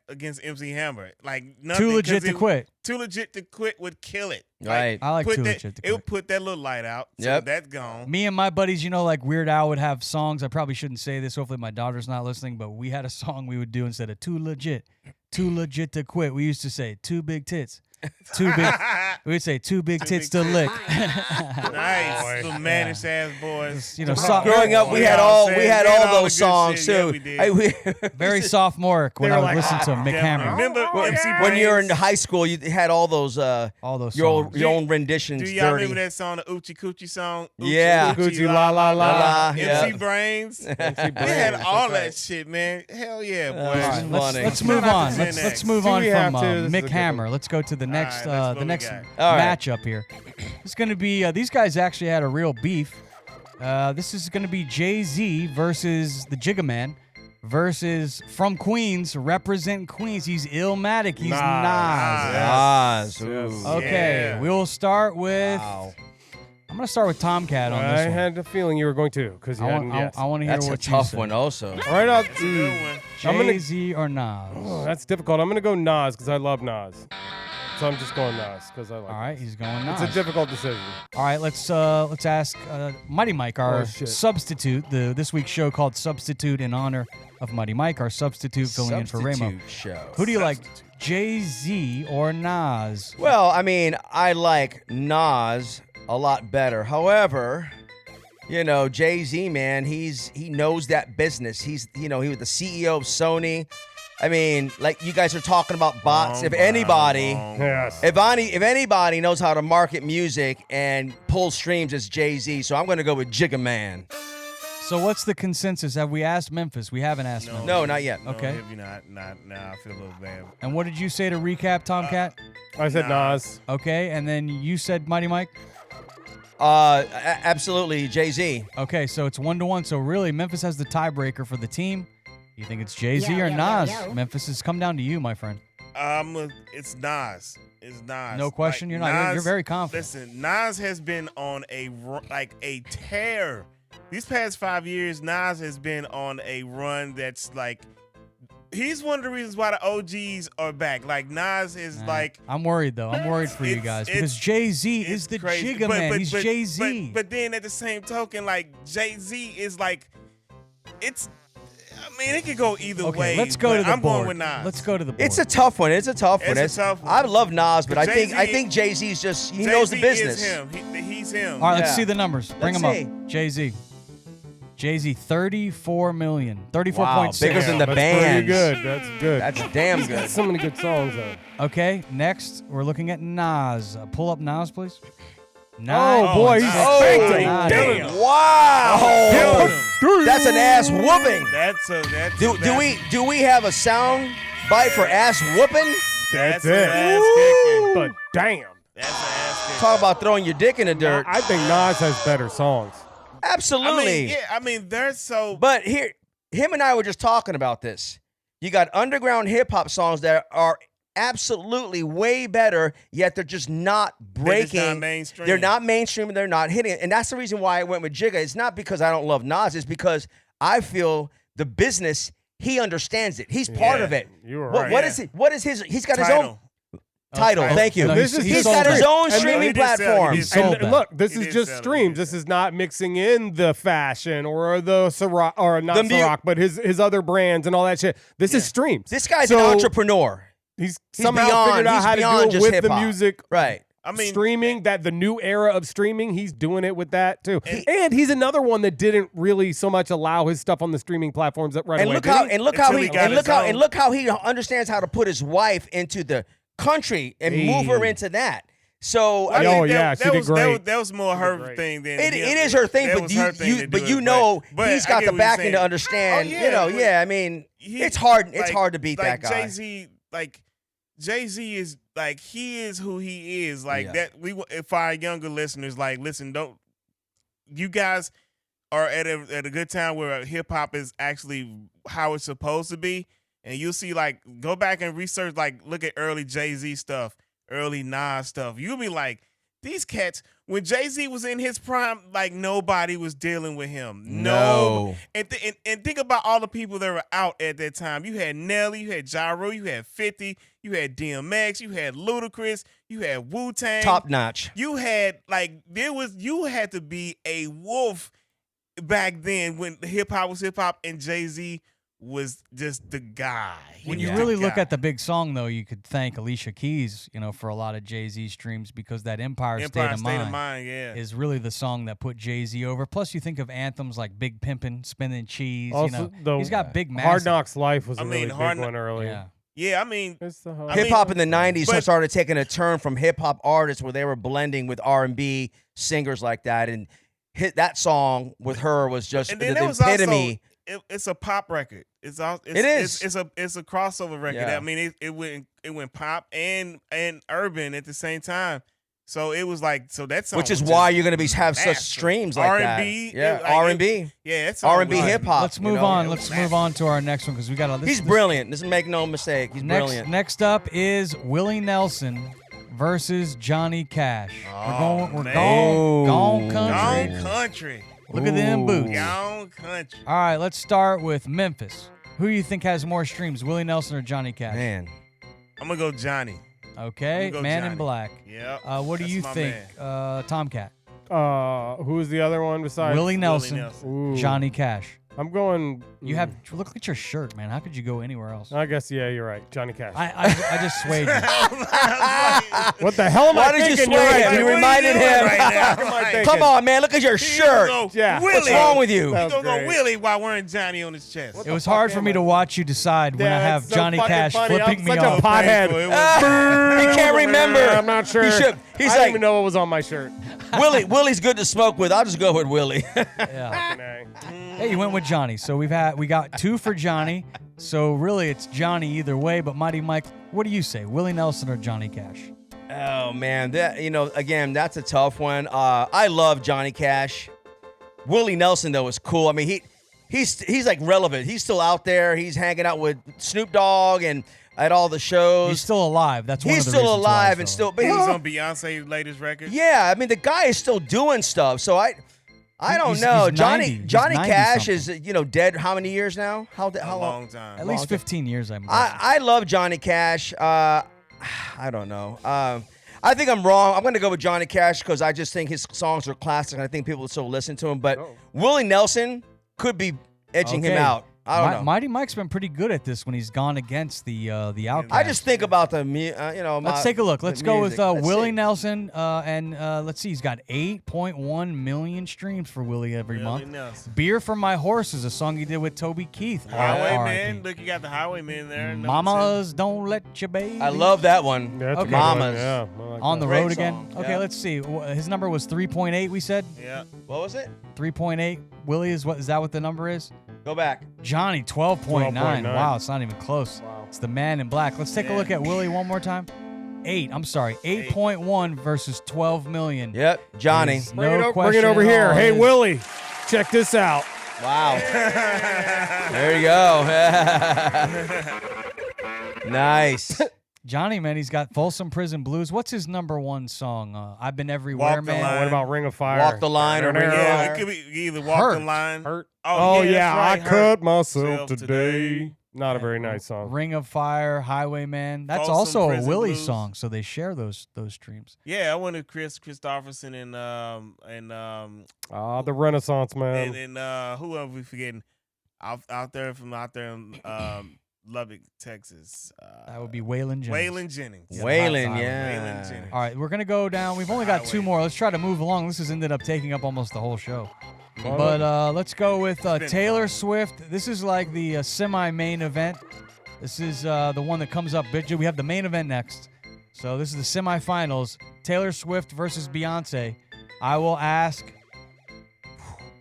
against MC Hammer? Like, nothing. Too legit to quit. Too legit to quit would kill it. Right. I like put Too that, Legit to it would Quit. put that little light out. So Yep. that's gone. Me and my buddies, like Weird Al would have songs. I probably shouldn't say this. Hopefully my daughter's not listening, but we had a song we would do instead of too legit to quit. We used to say too big tits. Too big. We would say too big tits to lick. Nice. Little mannish ass boys. Growing up, we had all those songs Yeah, too. we did. very sophomoric when They I were would like, listen to Mick Yeah, Hammer. remember MC When you were Brains? in high school, you had all those All those your songs. own renditions. Do y'all dirty. remember that song, the Oochie Coochie song? Oochie Yeah. Coochie la la la. MC Yeah. Brains. MC They had Brains, all that's that right. shit, man. Hell yeah, boy. All right. Let's Funny. move Shout out on. to Let's 10X. move Do on we have from to? This is a Mick good Hammer. one. Let's go to the next let's what the we next got. All right. matchup here. It's going to be these guys actually had a real beef. This is going to be Jay-Z versus the Jigga Man versus from Queens, represent Queens. He's Illmatic. He's Nas. Nas. Ooh. Okay, Yeah. we will start with. Wow. I'm going to start with Tomkat on I this one. had a feeling you were going to because you I hadn't want, yet. I want to hear That's a what you tough say. one, also. All right, I'll, That's a good one. I'm gonna- Jay-Z or Nas? Oh, that's difficult. I'm going to go Nas because I love Nas. So I'm just going Nas because I like All right, Nas. he's going Nas. It's a difficult decision. All right, let's ask Mighty Mike, our Oh, shit. substitute. This week's show called Substitute in honor of Mighty Mike, our substitute filling in for Ramo. Substitute show. Who do you like, Jay-Z or Nas? Well, I mean, I like Nas a lot better. However, Jay-Z, man, he knows that business. He was the CEO of Sony. I mean, like you guys are talking about bots. If anybody knows how to market music and pull streams, it's Jay-Z. So I'm going to go with Jigga Man. So what's the consensus? Have we asked Memphis? We haven't asked Memphis. No, not yet. Okay. No, maybe not. I feel a little bad. And what did you say to recap, Tomcat? I said Nas. Okay, and then you said Mighty Mike? Absolutely, Jay-Z. Okay, so it's 1-1. So really, Memphis has the tiebreaker for the team. You think it's Jay-Z or Nas? Memphis has come down to you, my friend. It's Nas. It's Nas. No question. Like, You're very confident. Listen, Nas has been on a tear. These past 5 years, Nas has been on a run that's like, he's one of the reasons why the OGs are back. Like, Nas is like... I'm worried, though. I'm worried for you guys because Jay-Z is the Jigga Man. He's Jay-Z. But then at the same token, like, Jay-Z is like, it's... I mean, it could go either way. Let's go to the I'm board. going with Nas. Let's go to the board. It's a tough one. It's a tough one. I love Nas, but I think Jay-Z's just he knows the business. Is him. He's him. All right, let's see the numbers. Bring them up. Jay-Z, 34 million, 34.6. Wow, bigger than the band. Pretty good. That's good. That's damn He's got good. so many good songs though. Okay, next we're looking at Nas. Pull up Nas, please. Oh boy, he's faking. Damn. Wow. That's an ass whooping. Do we have a sound bite for ass whooping? That's an it. ass kicking. But damn. That's an ass kicking. Talk about throwing your dick in the dirt. I think Nas has better songs. Absolutely. I mean, they're so. But him and I were just talking about this. You got underground hip hop songs that are absolutely way better, yet they're just not breaking. They're not mainstream. They're not mainstream and they're not hitting it. And that's the reason why I went with Jigga. It's not because I don't love Nas. It's because I feel the business, he understands it. He's part of it. You were right. What is it? What is his? He's got his Title. own title. Thank you. No, He's got his own streaming platform. And look, this is just streams. This is not mixing in the fashion or the Ciroc, or not Ciroc, but his other brands and all that shit. This is streams. This guy's an entrepreneur. He's somehow figured out how to do it with the music. Right. I mean, streaming, that the new era of streaming, he's doing it with that too. And he's another one that didn't really so much allow his stuff on the streaming platforms that right away. Look how he understands how to put his wife into the country and move her into that. So she did great. That was more her thing than it is her thing, but he's got the backing to understand. I mean, it's hard. It's hard to beat that guy. Jay-Z is like, he is who he is. Like that. For our younger listeners, like, listen, you guys are at a good time where hip hop is actually how it's supposed to be. And you'll see, like, go back and research, like, look at early Jay-Z stuff, early Nas stuff. You'll be like, these cats, when Jay-Z was in his prime, like, nobody was dealing with him. No. And think about all the people that were out at that time. You had Nelly, you had Ja Rule, you had 50, you had DMX, you had Ludacris, you had Wu-Tang. Top notch. You had, like, you had to be a wolf back then when hip-hop was hip-hop and Jay-Z was just the guy. When you really look at the big song, though, you could thank Alicia Keys, for a lot of Jay-Z streams, because that Empire State of Mind is really the song that put Jay-Z over. Plus, you think of anthems like Big Pimpin', Spinning Cheese. Also, he's got big massive. Hard Knocks Life was a really big one early. Yeah, I mean, hip hop in the '90s started taking a turn from hip hop artists where they were blending with R&B singers like that, and that song with her was just the epitome. It's a pop record. It's a crossover record. Yeah. I mean, it went pop and urban at the same time. So it was like, that song, which is why you're going to have such streams like R&B, that. Yeah, R&B. It's R&B hip hop. Let's move on. Let's move on to our next one because we got. He's brilliant. Just make no mistake. He's brilliant. Next up is Willie Nelson versus Johnny Cash. We're going country. Gone country. Look at them boots. Gone country. All right, let's start with Memphis. Who do you think has more streams, Willie Nelson or Johnny Cash? Man, I'm gonna go Johnny. Okay, Man in Black. Yeah. What do you think, Tomcat? Who's the other one besides Willie Nelson. Johnny Cash. I'm going. You have look at your shirt, man. How could you go anywhere else? I guess yeah, you're right. Johnny Cash. I just swayed you. What the hell am Why I did you thinking? sway You're him? right. You What are you reminded doing him. right now? What am I thinking? Come on, man. Look at your shirt. Yeah. Willie. What's wrong with you? That He's was gonna go great. Willie while wearing Johnny on his chest. It was hard for me to watch you decide when I have it's so Johnny fucking Cash funny. flipping I'm me such off. a pothead. Painful. It was- He can't remember. I'm not sure. He should. He's I didn't like, even know what was on my shirt. Willie's good to smoke with. I'll just go with Willie. Yeah. Hey, you went with Johnny. So we got 2 for Johnny. So really, it's Johnny either way. But Mighty Mike, what do you say, Willie Nelson or Johnny Cash? Oh man, again, that's a tough one. I love Johnny Cash. Willie Nelson though is cool. I mean, he's like relevant. He's still out there. He's hanging out with Snoop Dogg and at all the shows. He's still alive. That's one He's of the still reasons why alive I and saw still. it. But He he's was on Beyonce's latest record. yeah, I mean the guy is still doing stuff. So I don't He's know. 90. He's Johnny 90 Cash something. is dead. How many years now? How A long? long time. At least 15 years, I'm guessing. I love Johnny Cash. I don't know. I think I'm wrong. I'm going to go with Johnny Cash because I just think his songs are classic, and I think people will still listen to him. But Willie Nelson could be edging him Okay. out. I don't know. Mighty Mike's been pretty good at this when he's gone against the Outcast. I just think about the Let's take a look. Let's go with Willie Nelson. Nelson, and let's see. He's got 8.1 million streams for Willie every Willie month. Nelson. "Beer for My Horse" is a song he did with Toby Keith. Highwayman. RIP. Look, you got the Highwayman there. number Mamas don't let you baby. I love that one. Yeah, that's a Okay. good one. Mamas. Yeah, I like On the that. Great road again. song, Okay, yeah. let's see. His number was 3.8. We said 10. Yeah. What was it? 3.8. Willie is what? Is that what the number is? Go back. Johnny 12.9. 12.9. Wow, it's not even close. Wow. It's the Man in Black. Let's take a Yeah. look at Willie one more time. 8.1 versus 12 million. Yep, Johnny. Is Bring no it question over at here. all. Hey, It is- Willie, check this out. Wow. There you go. Nice. Johnny, man, he's got Folsom Prison Blues. What's his number 1 song? I've Been Everywhere, Walk the man. Line. What about Ring of Fire? Walk the line or Ring of Yeah, Fire. it could be either walk Hurt. the line. Hurt. Oh, yeah, that's I right, cut Hurt. myself Self today. Not a very nice song. Ring of Fire, Highwayman. That's Folsom also a Prison Willie Blues. song, so they share those streams. Yeah, I went to Chris Christopherson and Ah, the Renaissance man. who are we forgetting? Out there in Lubbock, Texas. That would be Waylon Jennings. Waylon Jennings. Waylon, Waylon yeah. Jennings. All right, we're going to go down. We've only got 2 Highway. more. Let's try to move along. This has ended up taking up almost the whole show. Well, But let's go with been Taylor fun. Swift. This is like the semi-main event. This is the one that comes up. We have the main event next. So this is the semifinals. Taylor Swift versus Beyonce. I will ask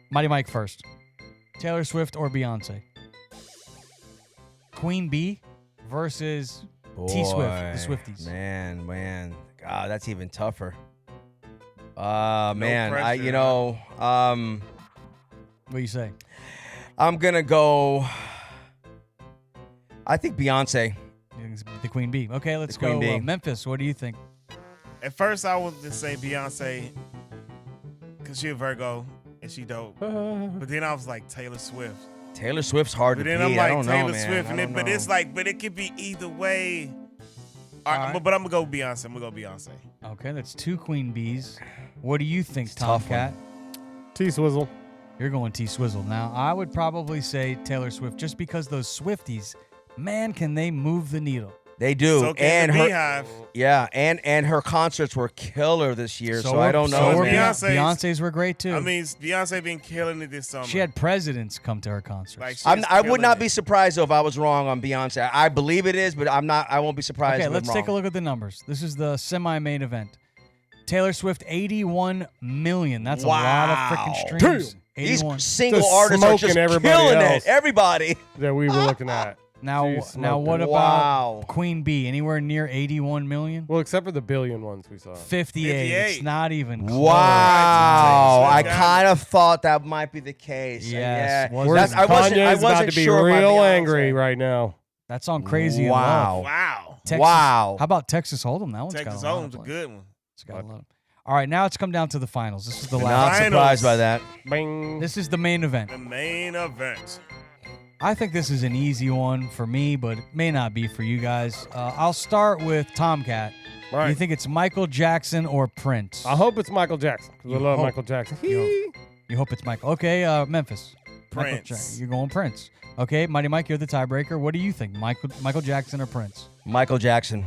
Mighty Mike first. Taylor Swift or Beyonce? Queen Bee versus T Swift, the Boy, Swifties. Man. God, that's even tougher. Man, pressure, What do you say? I'm going to go, I think Beyonce. The Queen Bee. Okay, let's The Queen go. Bee. Memphis, what do you think? At first, I wanted to say Beyonce because she a Virgo and she dope. But then I was like Taylor Swift. Taylor Swift's hard But to then beat. I'm I like don't Taylor know, man. Swift, I and don't but know. it's like, but it could be either way. All right, right. but I'm gonna go Beyonce. I'm gonna go Beyonce. Okay, that's 2 Queen Bees. What do you think, It's a tough Tomcat? T-Swizzle. You're going T-Swizzle. Now, I would probably say Taylor Swift just because those Swifties, man, can they move the needle. They do. So can and the her, Beehive. yeah, and her concerts were killer this year. So, were- I don't know, so were man. Beyonce's. Beyonce's were great, too. I mean, Beyonce been killing it this summer. she had presidents come to her concerts. Like, she's I would killing not it. be surprised though if I was wrong on Beyonce. I believe it is, but I'm not. I won't be surprised. Okay, if let's I'm take a wrong. look at the numbers. This is the semi-main event. Taylor Swift, 81 million. That's a lot of freaking Wow. streams. These 81. single Just artists are just smoking everybody killing else. it. Everybody. That we were looking at. Now, Jeez, now smoked what it. about Wow. Queen Bee? Anywhere near 81 million? Well, except for the billion ones we saw. 58. It's 58. not even close. Wow. I Taylor Swift kind of thought that might be the case. Yes, Yeah. was Where's it? I wasn't Kanye's about wasn't to be sure about real Beyonce. angry right now. That's on Crazy in Wow. Love. Wow. Texas, Wow. How about Texas Hold'em? That one's Texas got a lot Hold'em's of a play. good one. It's got a lot of- All right, now it's come down to the finals. This is the Not last. Finals. surprised by that. Bing. This is the main event. The main event. I think this is an easy one for me, but it may not be for you guys. I'll start with Tomcat. Right. You think it's Michael Jackson or Prince? I hope it's Michael Jackson because I You love hope. Michael Jackson. You hope it's Michael. Okay, Memphis. Prince. You're going Prince. Okay, Mighty Mike, you're the tiebreaker. What do you think, Michael Jackson or Prince? Michael Jackson.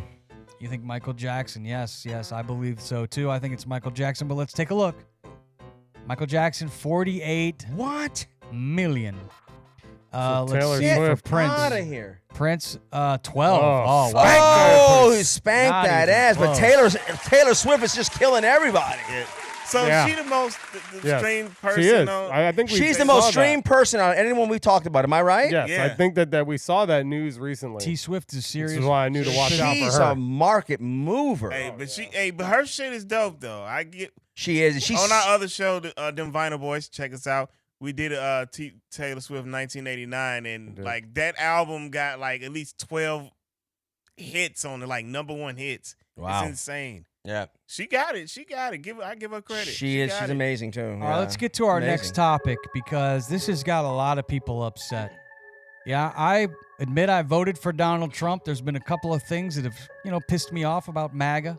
You think Michael Jackson? Yes, I believe so too. I think it's Michael Jackson, but let's take a look. Michael Jackson, 48 million. Let's Taylor see Swift. for Prince. Out of here. Prince, 12. Oh, Oh, wow. Oh, he spanked Not that even ass. But close. Taylor Swift is just killing everybody. So Yeah. she the most Yes. streamed person She is. on. I think She's the saw most that. streamed person on anyone we've talked about. Am I right? Yes, I Yeah. think that we saw that news recently. T Swift is serious. This is why I knew to watch out She's for her. a market mover. Hey, but her shit is dope though. I get She is. She's on our other show, them Vinyl Boys. Check us out. We did Taylor Swift 1989, and like that album got like at least 12 hits on it, like #1 hits. Wow. It's insane. Yeah. She got it. I give her credit. She is. got She's it. amazing too. All right, let's get to our next topic because this has got a lot of people upset. Yeah, I admit I voted for Donald Trump. There's been a couple of things that have, pissed me off about MAGA.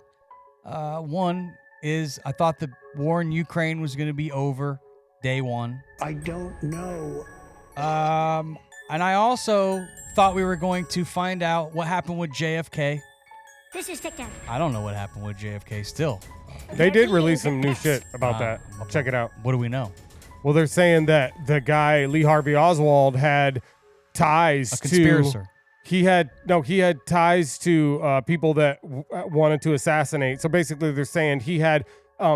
One is I thought the war in Ukraine was going to be over day one. I don't know. And I also thought we were going to find out what happened with JFK. This is TikTok. I don't know what happened with JFK still. They did release some new shit about that. Check it out. What do we know? Well, they're saying that the guy Lee Harvey Oswald had ties A conspirator. He had ties to people that wanted to assassinate. So basically, they're saying he had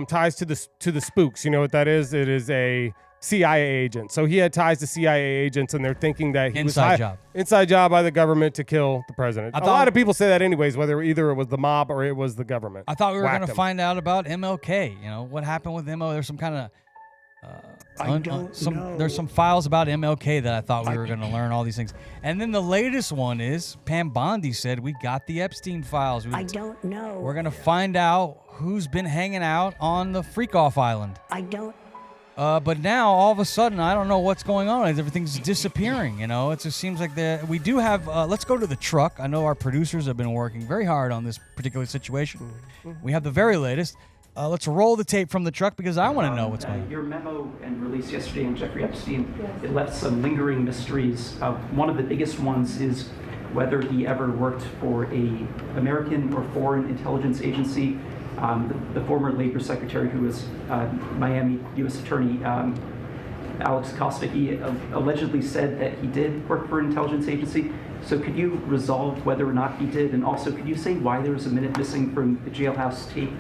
ties to the spooks. You know what that is? It is a CIA agent. So he had ties to CIA agents, and they're thinking that he Inside job. Inside job by the government to kill the president. A lot of people say that anyways, whether either it was the mob or it was the government. I thought we were going to him. find out about MLK. What happened with MLK? There's some kind of there's some files about MLK that I thought we were going to learn all these things. And then the latest one is Pam Bondi said we got the Epstein files. I don't know. We're going to find out who's been hanging out on the Freak-Off Island. I don't. But now, all of a sudden, I don't know what's going on. Everything's disappearing, It just seems like we do have... let's go to the truck. I know our producers have been working very hard on this particular situation. We have the very latest. Let's roll the tape from the truck because I want to know what's going on. Your memo and release yesterday on Jeffrey Epstein, it left some lingering mysteries. One of the biggest ones is whether he ever worked for a American or foreign intelligence agency. The former Labor Secretary, who was Miami U.S. Attorney Alex Kosticki, allegedly said that he did work for an intelligence agency. So could you resolve whether or not he did? And also, could you say why there was a minute missing from the jailhouse tape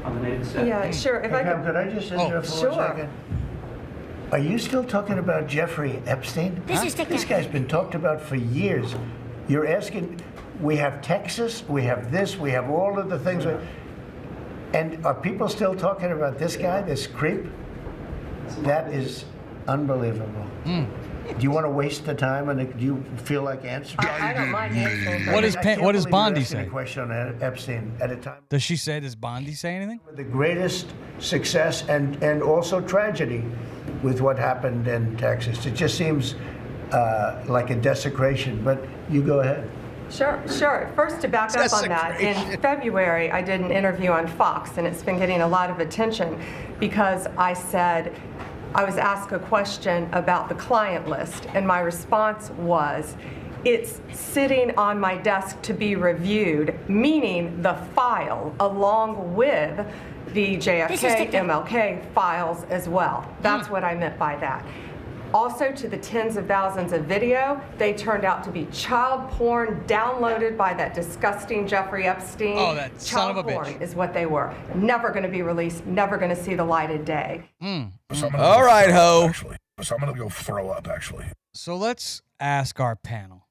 on the night of the death? Yeah, sure. If Pam, could I just interrupt for 1 second? Are you still talking about Jeffrey Epstein? This guy's been talked about for years. You're asking, we have Texas, we have this, we have all of the things. And are people still talking about this guy, this creep? That is unbelievable. Do you want to waste the time and do you feel like answering? I don't mind answering. What does Bondi say? A question on Epstein at a time. Does she say, does Bondi say anything? The greatest success and also tragedy with what happened in Texas. It just seems like a desecration, but you go ahead. Sure. First, to back up on that, in February, I did an interview on Fox, and it's been getting a lot of attention because I was asked a question about the client list, and my response was, it's sitting on my desk to be reviewed, meaning the file, along with the JFK, MLK files as well. That's what I meant by that. Also, to the tens of thousands of video, they turned out to be child porn downloaded by that disgusting Jeffrey Epstein. Oh, that son of a bitch. Child porn is what they were. Never going to be released, never going to see the light of day. All right, ho. So I'm going to go throw up, actually. So let's ask our panel,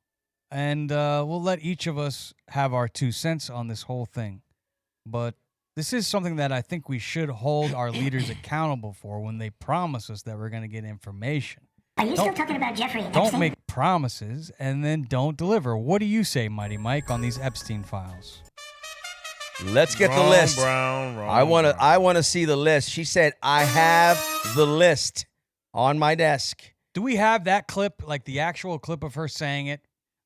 and we'll let each of us have our 2 cents on this whole thing. But this is something that I think we should hold our leaders accountable for when they promise us that we're going to get information. Are you still talking about Jeffrey Don't Epstein? make promises and then don't deliver. What do you say, Mighty Mike, on these Epstein files? Let's get the list. Wrong. I want to see the list. She said, I have the list on my desk. Do we have that clip, like the actual clip of her saying it?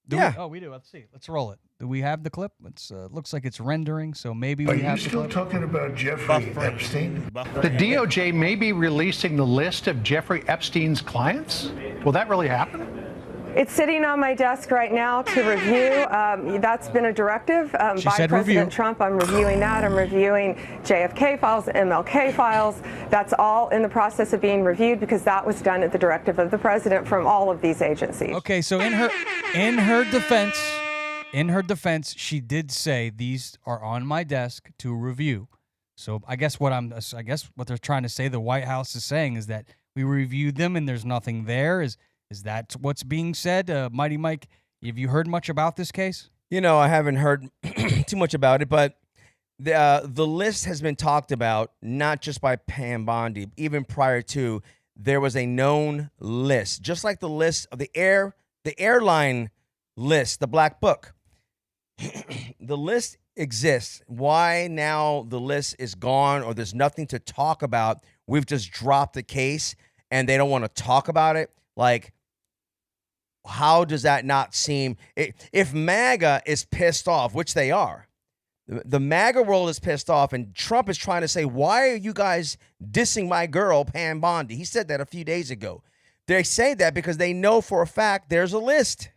Yeah. We do. Let's see. Let's roll it. Do we have the clip? It's looks like it's rendering, so maybe Are we you have the still clip. talking about Jeffrey Epstein? The DOJ may be releasing the list of Jeffrey Epstein's clients? Will that really happen? It's sitting on my desk right now to review. That's been a directive by President Trump. I'm reviewing that. I'm reviewing JFK files, MLK files. That's all in the process of being reviewed because that was done at the directive of the president from all of these agencies. Okay, so in her defense, she did say these are on my desk to review. So I guess what they're trying to say, the White House is saying, is that we reviewed them and there's nothing there. Is that what's being said? Mighty Mike, have you heard much about this case? I haven't heard too much about it, but the list has been talked about, not just by Pam Bondi. Even prior to, there was a known list, just like the list of the airline list, the Black Book. The list exists. Why now the list is gone or there's nothing to talk about? We've just dropped the case and they don't want to talk about it. Like, how does that not seem? If MAGA is pissed off, which they are, the MAGA world is pissed off, and Trump is trying to say, why are you guys dissing my girl, Pam Bondi? He said that a few days ago. They say that because they know for a fact there's a list.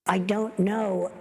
I don't know.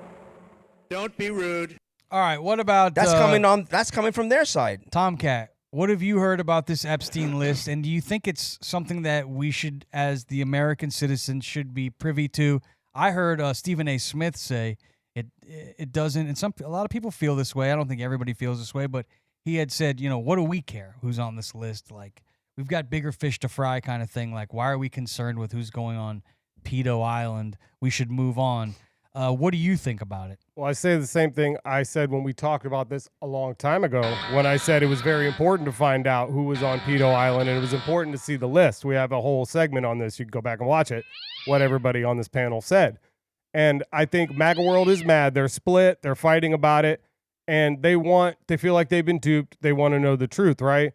Don't be rude. All right, what about... That's coming from their side. Tomcat, what have you heard about this Epstein list, and do you think it's something that we should, as the American citizens, should be privy to? I heard Stephen A. Smith say it doesn't, and a lot of people feel this way. I don't think everybody feels this way, but he had said, what do we care who's on this list? Like, we've got bigger fish to fry kind of thing. Like, why are we concerned with who's going on Pedo Island? We should move on. What do you think about it? Well, I say the same thing I said when we talked about this a long time ago, when I said it was very important to find out who was on Pedo Island, and it was important to see the list. We have a whole segment on this. You can go back and watch it, what everybody on this panel said. And I think MAGA world is mad. They're split. They're fighting about it. And they feel like they've been duped. They want to know the truth, right?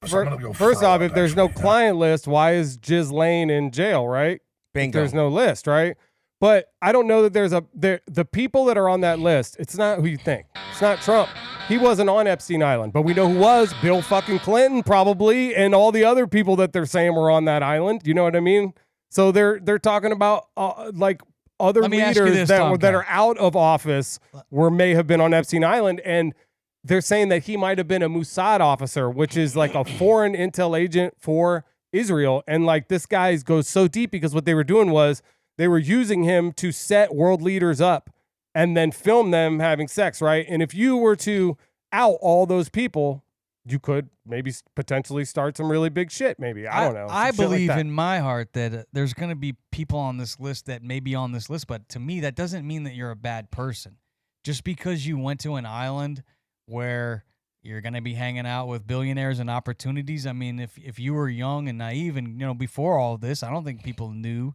First off, if there's no client list, why is Ghislaine in jail, right? Bingo. There's no list, right? But I don't know that the people that are on that list, it's not who you think. It's not Trump. He wasn't on Epstein Island, but we know who was. Bill fucking Clinton probably, and all the other people that they're saying were on that island. You know what I mean? So they're talking about like other leaders that are out of office may have been on Epstein Island, and they're saying that he might have been a Mossad officer, which is like a foreign intel agent for Israel. And like this guy goes so deep because what they were doing was they were using him to set world leaders up and then film them having sex, right? And if you were to out all those people, you could maybe potentially start some really big shit, maybe. I don't know. I believe in my heart that there's going to be people on this list that may be on this list, but to me, that doesn't mean that you're a bad person. Just because you went to an island where you're going to be hanging out with billionaires and opportunities, I mean, if you were young and naive and, before all this, I don't think people knew.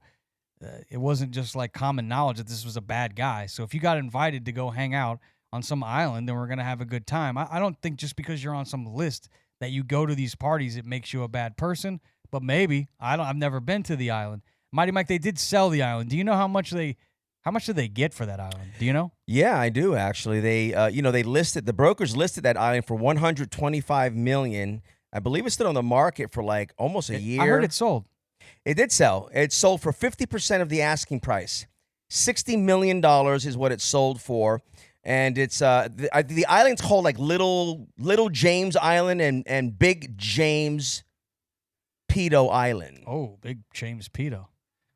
It wasn't just like common knowledge that this was a bad guy. So if you got invited to go hang out on some island, then we're going to have a good time. I don't think just because you're on some list that you go to these parties, it makes you a bad person. But maybe. I've never been to the island. Mighty Mike, they did sell the island. Do you know how much did they get for that island? Do you know? Yeah, I do actually. They the brokers listed that island for $125 million. I believe it's still on the market for like almost a year. I heard it sold. It did sell. It sold for 50% of the asking price. $60 million is what it sold for. And it's the island's called like Little James Island and Big James Pedo Island. Oh, Big James Pedo.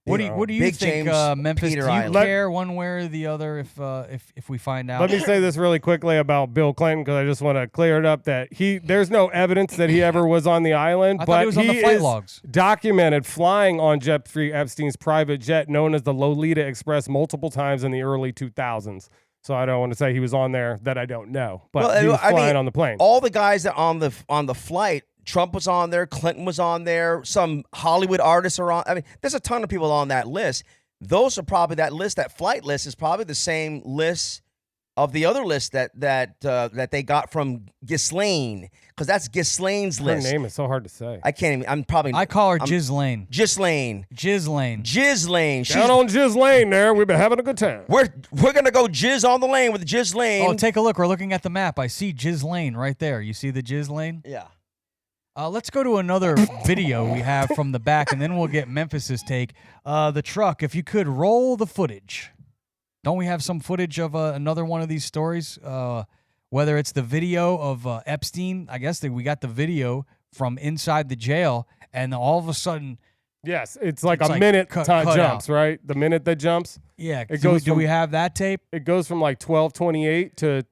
What do you Big think, James Memphis? Peter do you Island. care one way or the other if we find out? Let me say this really quickly about Bill Clinton because I just want to clear it up that there's no evidence that he ever was on the island, I thought but he was on the flight logs. Documented flying on Jeffrey Epstein's private jet known as the Lolita Express multiple times in the early 2000s. So I don't want to say he was on there that I don't know, but he was flying on the plane. All the guys that on the flight, Trump was on there, Clinton was on there, some Hollywood artists are on. I mean, there's a ton of people on that list. Those are probably that flight list is probably the same list of the other list that they got from Ghislaine, because that's Ghislaine's list. Her name is so hard to say. I can't even. I call her Ghislaine. Ghislaine. Down on Ghislaine there. We've been having a good time. We're gonna go jizz on the lane with Ghislaine. Oh, take a look. We're looking at the map. I see Ghislaine right there. You see the Ghislaine? Yeah. Let's go to another video we have from the back, and then we'll get Memphis's take. The truck, if you could roll the footage. Don't we have some footage of another one of these stories? Whether it's the video of Epstein, I guess that we got the video from inside the jail, and all of a sudden... Yes, it's like a minute cut jumps, out. Right? The minute that jumps. Yeah. Do we have that tape? It goes from like 12:28 to...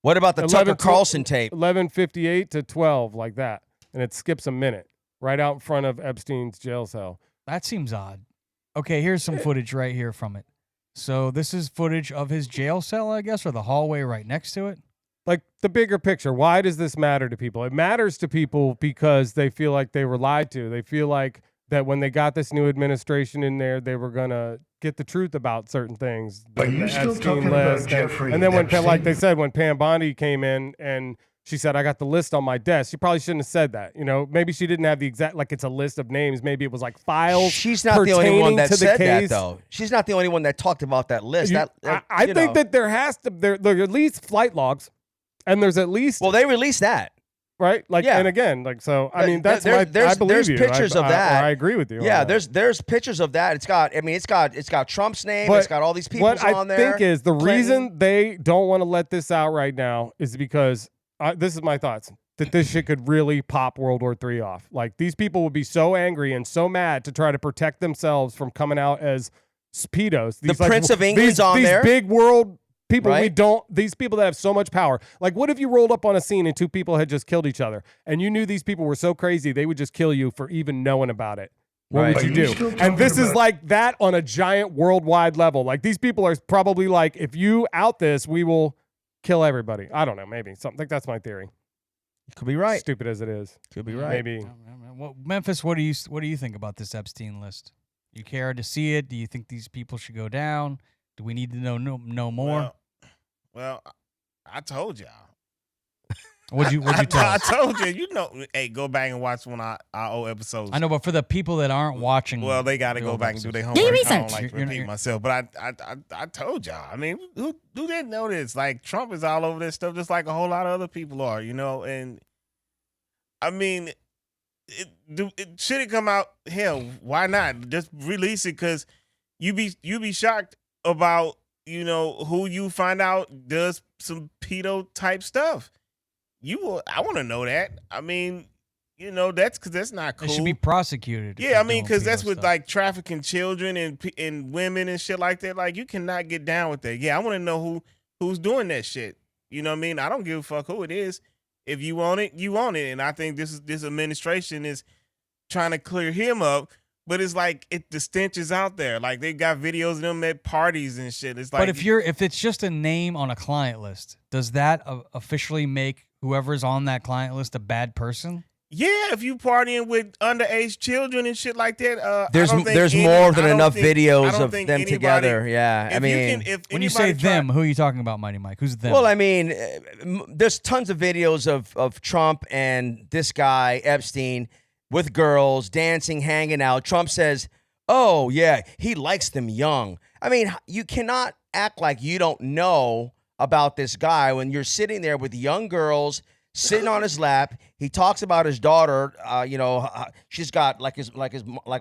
What about the Tucker Carlson tape? 11:58 to 12, like that. And it skips a minute right out in front of Epstein's jail cell. That seems odd. Okay, here's some footage right here from it. So this is footage of his jail cell, I guess, or the hallway right next to it? Like the bigger picture, why does this matter to people? It matters to people because they feel like they were lied to. They feel like that when they got this new administration in there, they were going to get the truth about certain things. Are you still talking about Jeffrey And then when, Epstein? like they said, when Pam Bondi came in and she said, I got the list on my desk. She probably shouldn't have said that. You know, maybe she didn't have the exact, like it's a list of names. Maybe it was like files. She's not the only one that said case. that, though. She's not the only one that talked about that list. I think that there has to, there are at least flight logs, and there's at least. Well, they released that. Right? Like, yeah. And again, like, so, I mean, that's I believe there's you. pictures of that. I agree with you. Yeah, there's pictures of that. It's got Trump's name. But it's got all these people on there. What I think is the reason they don't want to let this out right now is because, this is my thoughts, that this shit could really pop World War III off. Like, these people would be so angry and so mad to try to protect themselves from coming out as pedos. The Prince of England's on there. These big world people, right? These people that have so much power. Like, what if you rolled up on a scene and two people had just killed each other and you knew these people were so crazy they would just kill you for even knowing about it? What would you do? And this is like that on a giant worldwide level. Like, these people are probably like, if you out this, we will kill everybody. I don't know, maybe. I think that's my theory. Could be right. Stupid as it is. Could be right. Maybe. Well, Memphis, what do you think about this Epstein list? You care to see it? Do you think these people should go down? Do we need to know more? Well, I told y'all. What'd you tell I us? told you. You know, hey, go back and watch one of our old episodes. I know, but for the people that aren't watching, well, they got to go back and do their homework. I don't like to repeat myself, but I told y'all. I mean, who didn't know this? Like, Trump is all over this stuff, just like a whole lot of other people are, you know. And I mean, should it come out? Hell, why not? Just release it, because you be shocked about, you know, who you find out does some pedo type stuff. I want to know that. I mean, you know, that's not cool. They should be prosecuted. Yeah, I mean, because that's with like trafficking children and women and shit like that. Like, you cannot get down with that. Yeah, I want to know who's doing that shit. You know what I mean? I don't give a fuck who it is. If you want it, you want it. And I think this administration is trying to clear him up. But it's like the stench is out there. Like, they got videos of them at parties and shit. It's like, but if it's just a name on a client list, does that officially make whoever's on that client list a bad person? Yeah, if you partying with underage children and shit like that, there's more than enough videos of them together. Yeah, I mean, when you say them, who are you talking about, Mighty Mike? Who's them? Well, I mean, there's tons of videos of Trump and this guy Epstein with girls dancing, hanging out. Trump says, "Oh yeah, he likes them young." I mean, you cannot act like you don't know about this guy when you're sitting there with young girls sitting on his lap. He talks about his daughter. You know, she's got like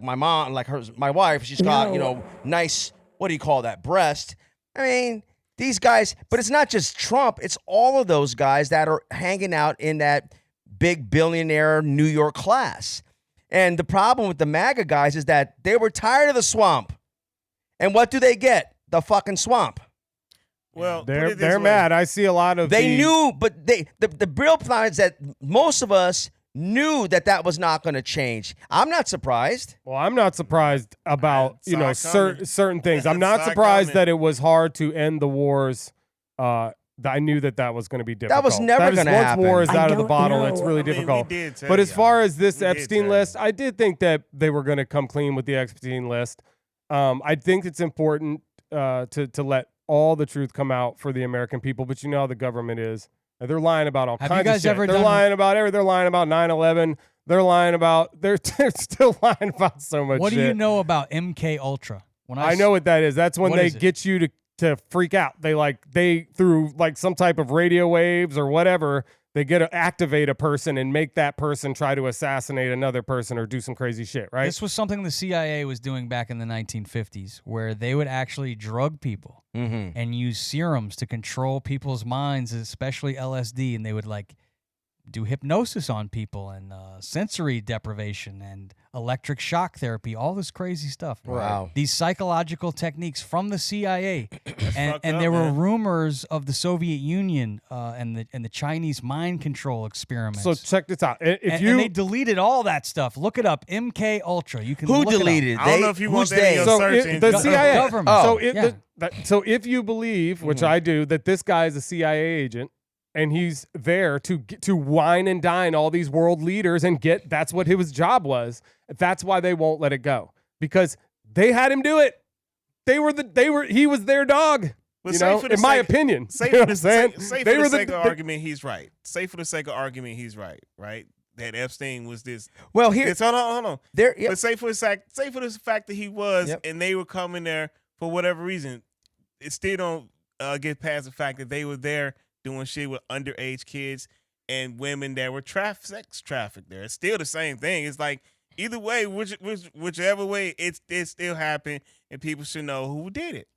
my mom, my wife. She's got, you know, nice, what do you call that, breast. I mean, these guys. But it's not just Trump. It's all of those guys that are hanging out in that big billionaire New York class. And the problem with the MAGA guys is that they were tired of the swamp. And what do they get? The fucking swamp. Well, they're mad. I see a lot of knew, but the real problem is that most of us knew that was not going to change. I'm not surprised. Well, I'm not surprised about, you know, certain things. I'm not surprised that it was hard to end the wars. I knew that was going to be difficult. That was never going to happen. Once war is out of the bottle, it's really difficult. But as far as this Epstein list, I did think that they were going to come clean with the Epstein list. I think it's important to let all the truth come out for the American people, but you know how the government is. They're lying about all kinds of shit. They're lying about everything. They're lying about 9/11. They're lying about. They're still lying about so much. What shit. do you know about MK Ultra? I know what that is. That's when they get you to to freak out. They through like some type of radio waves or whatever, they get to activate a person and make that person try to assassinate another person or do some crazy shit, right? This was something the CIA was doing back in the 1950s, where they would actually drug people and use serums to control people's minds, especially LSD, and they would like do hypnosis on people and sensory deprivation and electric shock therapy, all this crazy stuff. Wow. These psychological techniques from the CIA. and up, there were man. rumors of the Soviet Union and the Chinese mind control experiments. So check this out. And they deleted all that stuff. Look it up. MK Ultra. You can Who look it up. deleted? I don't know if you want Who's that in they? your search engine. the CIA. government. So, Yeah. so if you believe, which I do, that this guy is a CIA agent and he's there to wine and dine all these world leaders and that's what his job was. That's why they won't let it go, because they had him do it. He was their dog. But You say know, for the in my sake- opinion. Say You know for what the I'm saying? say They for were the sake of argument, he's right. Say for the sake of argument, he's right. Right? That Epstein was this. Well, here, It's hold on. there. Yep. But say for the fact that he was, Yep. and they were coming there for whatever reason, it still don't get past the fact that they were there doing shit with underage kids and women that were sex trafficked there. It's still the same thing. It's like either way, whichever way, it still happened, and people should know who did it.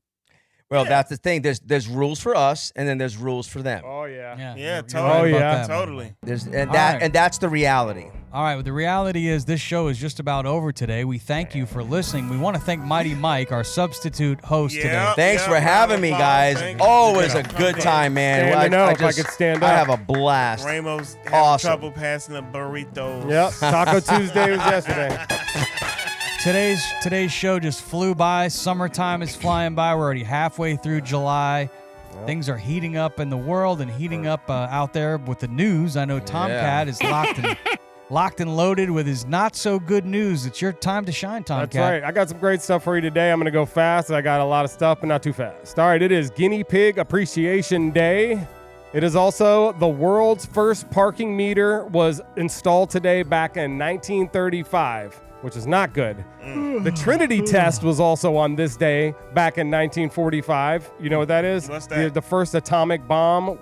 Well, that's the thing. There's rules for us, and then there's rules for them. Oh yeah. Yeah, you're totally. right about yeah. that, man. Totally. And that's the reality. All right, well, the reality is this show is just about over today. We thank you for listening. We want to thank Mighty Mike, our substitute host today. Thanks for having me, guys. Always a good time, man. Stand to know if I could stand I up. have a blast. Ramos having Awesome. trouble passing the burritos. Yep. Taco Tuesday was yesterday. Today's show just flew by. Summertime is flying by. We're already halfway through July. Things are heating up in the world and heating up out there with the news. I know Tomkat is locked and loaded with his not so good news. It's your time to shine, Tomkat. That's right. I got some great stuff for you today. I'm going to go fast. I got a lot of stuff, but not too fast. All right, it is Guinea Pig Appreciation Day. It is also the world's first parking meter was installed today back in 1935, which is not good. The Trinity test was also on this day back in 1945. You know what that is? What's that? The first atomic bomb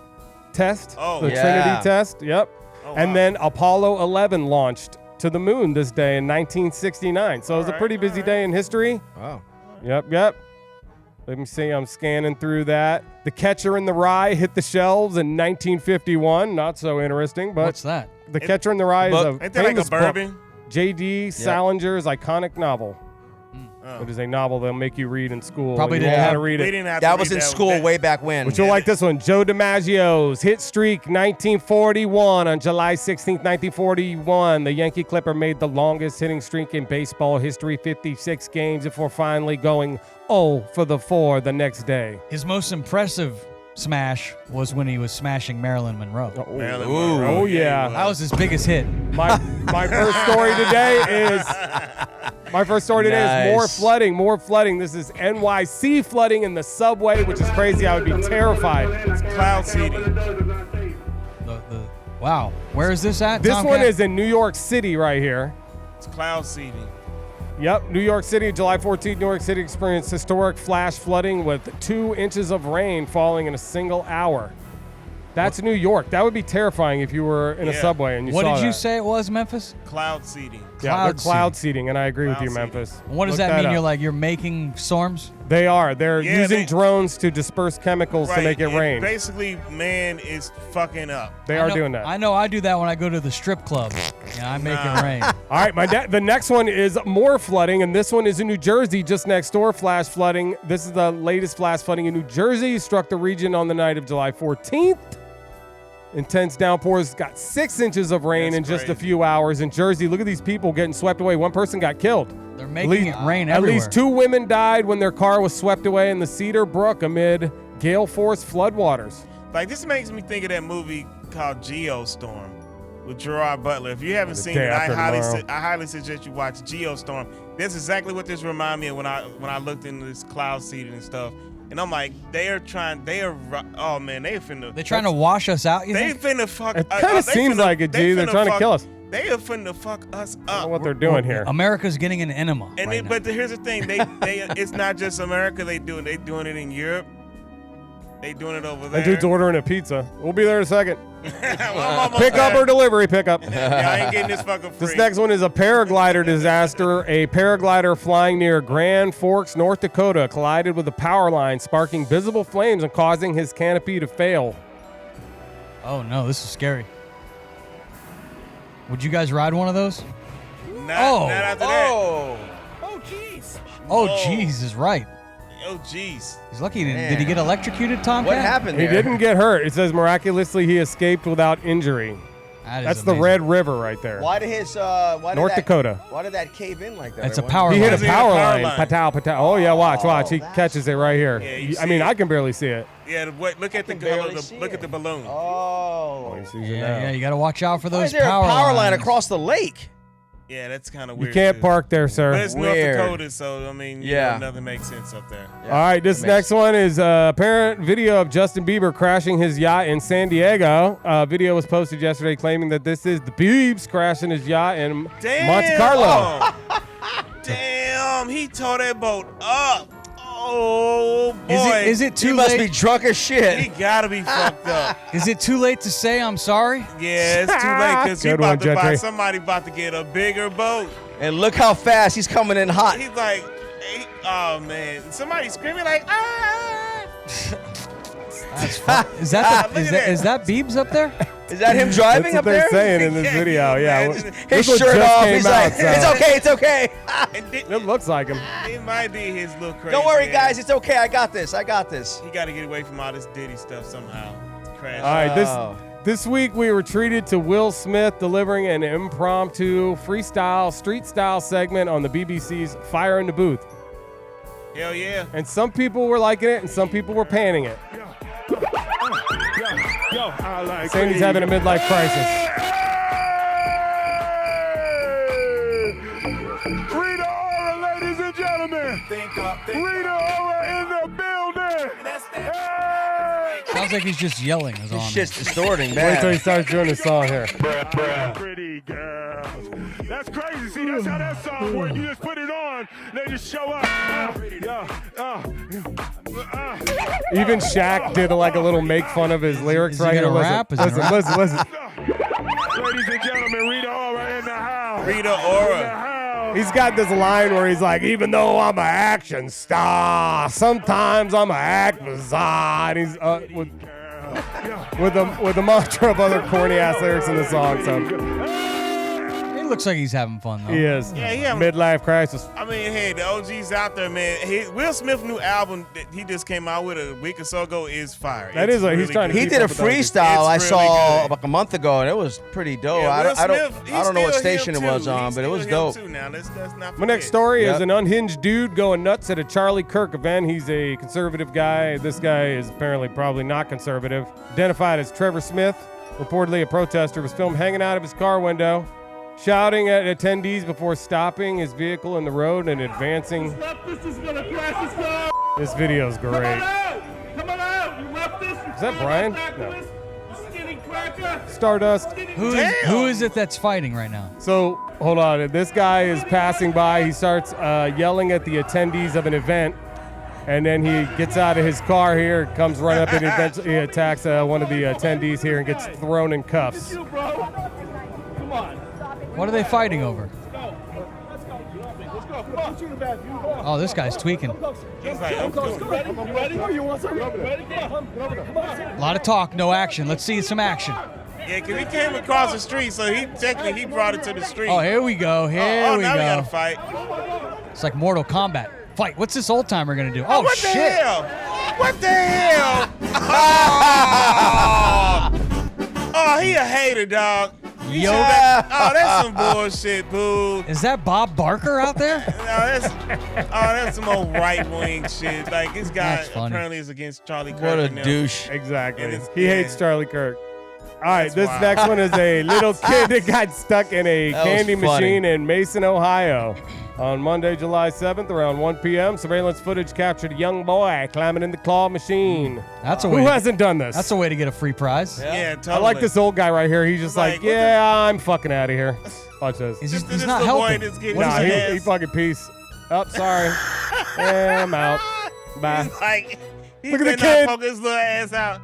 test. Oh, the yeah. Trinity test. Yep. Oh, And wow. then Apollo 11 launched to the moon this day in 1969. So it was a All pretty right, busy all day in history. Wow. Yep. Let me see. I'm scanning through that. The Catcher in the Rye hit the shelves in 1951. Not so interesting, but What's that? The Catcher in the Rye is book. a Ain't that like a famous book. bourbon? J.D. Salinger's iconic novel. It is a novel they'll make you read in school. Probably and you didn't won't have- know how to read We it. didn't have That to was read in that school one. way back when. But you'll like this one. Joe DiMaggio's hit streak 1941 on July 16th, 1941. The Yankee Clipper made the longest hitting streak in baseball history, 56 games, before finally going 0 for the 4 the next day. His most impressive smash was when he was smashing Marilyn Monroe. Marilyn Ooh. Monroe. Oh, yeah. That was his biggest hit. My first story today is Nice. more flooding. This is NYC flooding in the subway, which is crazy. I would be terrified. It's cloud seeding. Wow. Where is this at, This Tomkat? one is in New York City right here. It's cloud seeding. Yep, New York City, July 14th, New York City experienced historic flash flooding with 2 inches of rain falling in a single hour. That's New York. That would be terrifying if you were in a Yeah. subway and you What saw did you that. say it was, Memphis? Cloud seeding. Yeah, they're Cloud cloud seeding, and I agree with Cloud you, seeding. Memphis. What does Look that mean? up. You're making storms? They are. They're Yeah, using they- drones to disperse chemicals to make it and rain. Basically, man is fucking up. They I are know- doing that. I know I do that when I go to the strip club. Yeah, I make it rain. All right, the next one is more flooding, and this one is in New Jersey, just next door. Flash flooding. This is the latest flash flooding in New Jersey. Struck the region on the night of July 14th. Intense downpours got 6 inches of rain That's in just a crazy. few hours in Jersey. Look at these people getting swept away. One person got killed. They're making it rain At everywhere. least 2 women died when their car was swept away in the Cedar Brook amid gale force floodwaters. Like, this makes me think of that movie called Geostorm with Gerard Butler. If you haven't seen Day it, After Tomorrow. I highly suggest you watch Geostorm. That's exactly what this reminded me of when I looked into this cloud seeding and stuff. And I'm like, they're trying to wash us out, you They think? finna fuck. It kinda seems like it, G. They're trying to kill us. They are finna fuck us I don't know up. what they're doing here. America's getting an enema And right now. but here's the thing, they it's not just America. They doing it in Europe. They doing it over there. That dude's ordering a pizza. We'll be there in a second. Well, Pick up or delivery pickup. Yeah, I ain't getting this fucking free. This next one is a paraglider disaster. A paraglider flying near Grand Forks, North Dakota, collided with a power line, sparking visible flames and causing his canopy to fail. Oh no, this is scary. Would you guys ride one of those? Not after that. Oh. Oh, jeez, is right. Oh, jeez. He's lucky. Did he get electrocuted, Tomcat? What happened He there? didn't get hurt. It says miraculously he escaped without injury. That's the Red River right there. Why did his North Dakota. Why did that cave in like that? It's a power He line. hit a power line. Patow, patow. Oh yeah, watch. He catches it right here. Yeah, you I mean, see it. I can barely see it. Yeah, look at the color. Look at the balloon. Oh. He sees it now. Yeah, you got to watch out for Why those is there power a power line lines. across the lake? Yeah, that's kind of You weird. can't too. park there, sir. But it's Weird. North Dakota, so I mean, Yeah. nothing makes sense up there. All right, this next one is apparent video of Justin Bieber crashing his yacht in San Diego. Video was posted yesterday claiming that this is the Biebs crashing his yacht in Monte Carlo. Damn, he tore that boat up. Oh boy, Is it too He must be late? drunk as shit. He gotta be fucked up. Is it too late to say I'm sorry? Yeah, it's too late because Good one, Gentry. somebody about to get a bigger boat. And look how fast he's coming in hot. He's like, oh man, somebody screaming like, ah. That's fun. Is that Look at that. is that Biebs up there? Is that him driving That's up what they're there? saying in this Yeah, video. can you Yeah, imagine? His This one shirt just off. came He's out, like, so- it's okay, it's okay. And It looks like him. it might be his little crazy. Don't worry, ass. guys. It's okay. I got this. I got this. He got to get away from all this Diddy stuff somehow. Crash. All right, Oh. this week we were treated to Will Smith delivering an impromptu freestyle street style segment on the BBC's Fire in the Booth. Hell yeah. And some people were liking it and some people were panning it. Saying he's having a midlife crisis. Rita Ora, ladies and gentlemen. Rita Ora in the building. Sounds like he's just yelling. Is This on. shit's distorting, Wait till he man. starts doing his song here. Pretty girls. That's crazy. See, that's how that song works. You just put it on, they just show up. Even Shaq did like a little make fun of his lyrics Is he right here. gonna Listen, rap? Is he listen, gonna listen, listen. Ladies and gentlemen, Rita Ora in the house. Rita Ora. He's got this line where he's like, even though I'm an action star, sometimes I'm an act bizarre. And he's with a mantra of other corny ass lyrics in the song. So It looks like he's having fun though. he is. Yeah, he having- Midlife crisis. I mean, hey, the OG's out there, man. Will Smith's new album that he just came out with a week or so ago is fire. That It's is what he's really trying to good. He keep did a up with those. freestyle It's I really saw good. like a month ago, and it was pretty dope. Yeah, I Will don't Smith, know what he's station it still was him, too. on, He's but it was still him, dope. too now. Let's not My forget. next story Yep. is an unhinged dude going nuts at a Charlie Kirk event. He's a conservative guy. This guy is apparently probably not conservative. Identified as Trevor Smith, reportedly a protester, was filmed hanging out of his car window, shouting at attendees before stopping his vehicle in the road and advancing. This video is great. Come on out, you leftists. Is that Brian? No. Stardust. Who is it that's fighting right now? So, hold on. This guy is passing by. He starts yelling at the attendees of an event. And then he gets out of his car here, comes right up, and eventually he attacks one of the attendees here and gets thrown in cuffs. What are they fighting over? Oh, this guy's tweaking. He's like, I'm cool. A lot of talk, no action. Let's see some action. Yeah, because he came across the street, so he brought it to the street. Oh, here we go. Here oh, we now we got go. to fight. It's like Mortal Kombat. Fight. What's this old timer gonna do? Oh, what shit. the hell? What the hell? Oh, he a hater, dog. Yo. That's some bullshit, boo. Is that Bob Barker out there? That's some old right wing shit. Like this guy That's funny. apparently is against Charlie Kirk. What a and them. douche. Exactly. And it's- He yeah. hates Charlie Kirk. All right, That's this wild. next one is a little kid that got stuck in a That was candy funny. machine in Mason, Ohio. On Monday, July 7th, around 1 p.m., surveillance footage captured a young boy climbing in the claw machine. That's a Who way. hasn't done this? That's a way to get a free prize. Yeah, totally. I like this old guy right here. He's just like, Like, what yeah, I'm fucking out of here. Watch this. He's, This he's not little boy helping. that's getting What Nah, is his he- ass. he fucking peace. Oh, sorry. Yeah, I'm out. Bye. He's like, He Look at the better not kid. poke his little ass out.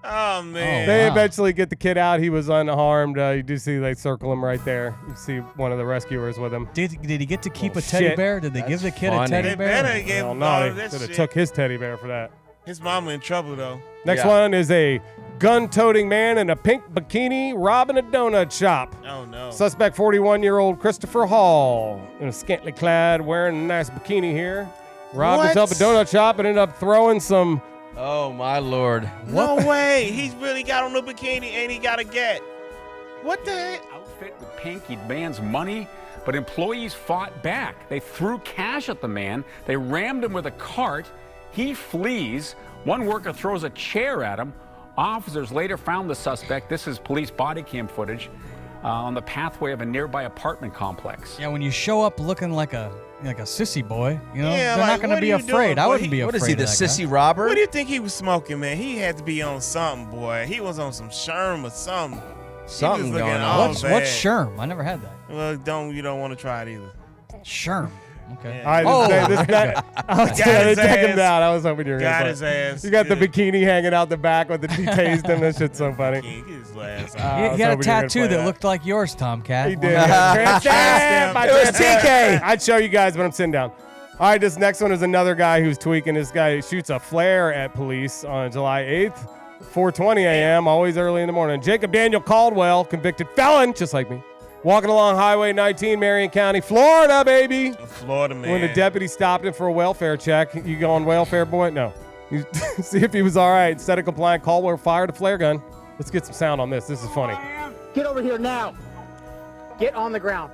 Oh man. They wow. eventually get the kid out. He was unharmed. You do see they circle him right there. You see one of the rescuers with him. Did he get to keep Oh, a teddy shit. bear? Did they give the kid funny. a teddy They bear? better give Hell him no, all they of that should have shit. took his teddy bear for that. His mama in trouble though. Next Yeah. one is a gun-toting man in a pink bikini robbing a donut shop. Oh no. Suspect 41-year-old Christopher Hall in a scantily clad, wearing a nice bikini here. Robbed What? himself a donut shop and ended up throwing some. Oh my Lord. No way. He's really got on the bikini and he got a gat. What the heck? Outfit with pink, he demands money, but employees fought back. They threw cash at the man. They rammed him with a cart. He flees. One worker throws a chair at him. Officers later found the suspect. This is police body cam footage on the pathway of a nearby apartment complex. Yeah, when you show up looking like a sissy boy, you know, Yeah, they're like, not going to what be are you afraid. doing, I boy? wouldn't be afraid. What is he, the of that guy. sissy robber? What do you think he was smoking, man? He had to be on something, boy. He was on some Sherm or something. Something he was looking going all on. What's bad. Sherm? I never had that. Well, you don't want to try it either. Sherm. Okay. Yeah. All right, Oh, Got they his took him ass. down. I was hoping you were Got going his ass. You got the Good. bikini hanging out the back with the he tased him. That shit's so funny. Get his ass I out. He was got a hoping you were gonna tattoo play that looked like yours, Tomcat. He did. Tramp stamp. It was TK. I'd show you guys, but I'm sitting down. All right, this next one is another guy who's tweaking. This guy shoots a flare at police on July 8th, 4:20 a.m., always early in the morning. Jacob Daniel Caldwell, convicted felon, just like me, walking along Highway 19, Marion County, Florida, baby. Florida man. When the deputy stopped him for a welfare check, you go on welfare, boy? No. You see if he was all right. Instead of complying, Caldwell fired a flare gun. Let's get some sound on this. This is funny. Get over here now. Get on the ground.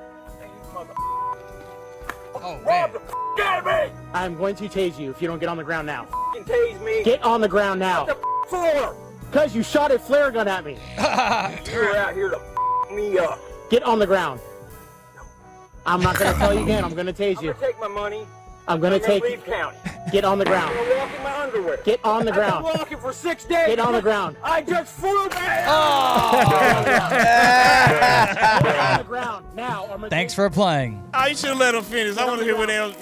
Oh, man. Get me! I'm going to tase you if you don't get on the ground now. Tase me. Get on the ground now. For? Because you shot a flare gun at me. You're out here to me up. Get on the ground. I'm not going to tell you again. I'm going to tase you. Take my money. I'm going to take you. county. Get on the ground. I'm gonna walk in my underwear. Get on the ground. I've been walking for 6 days. Get on the ground. I just flew back. Get on the ground now. I'm gonna Thanks tase for playing. Oh, you should have let him finish. I want to hear what else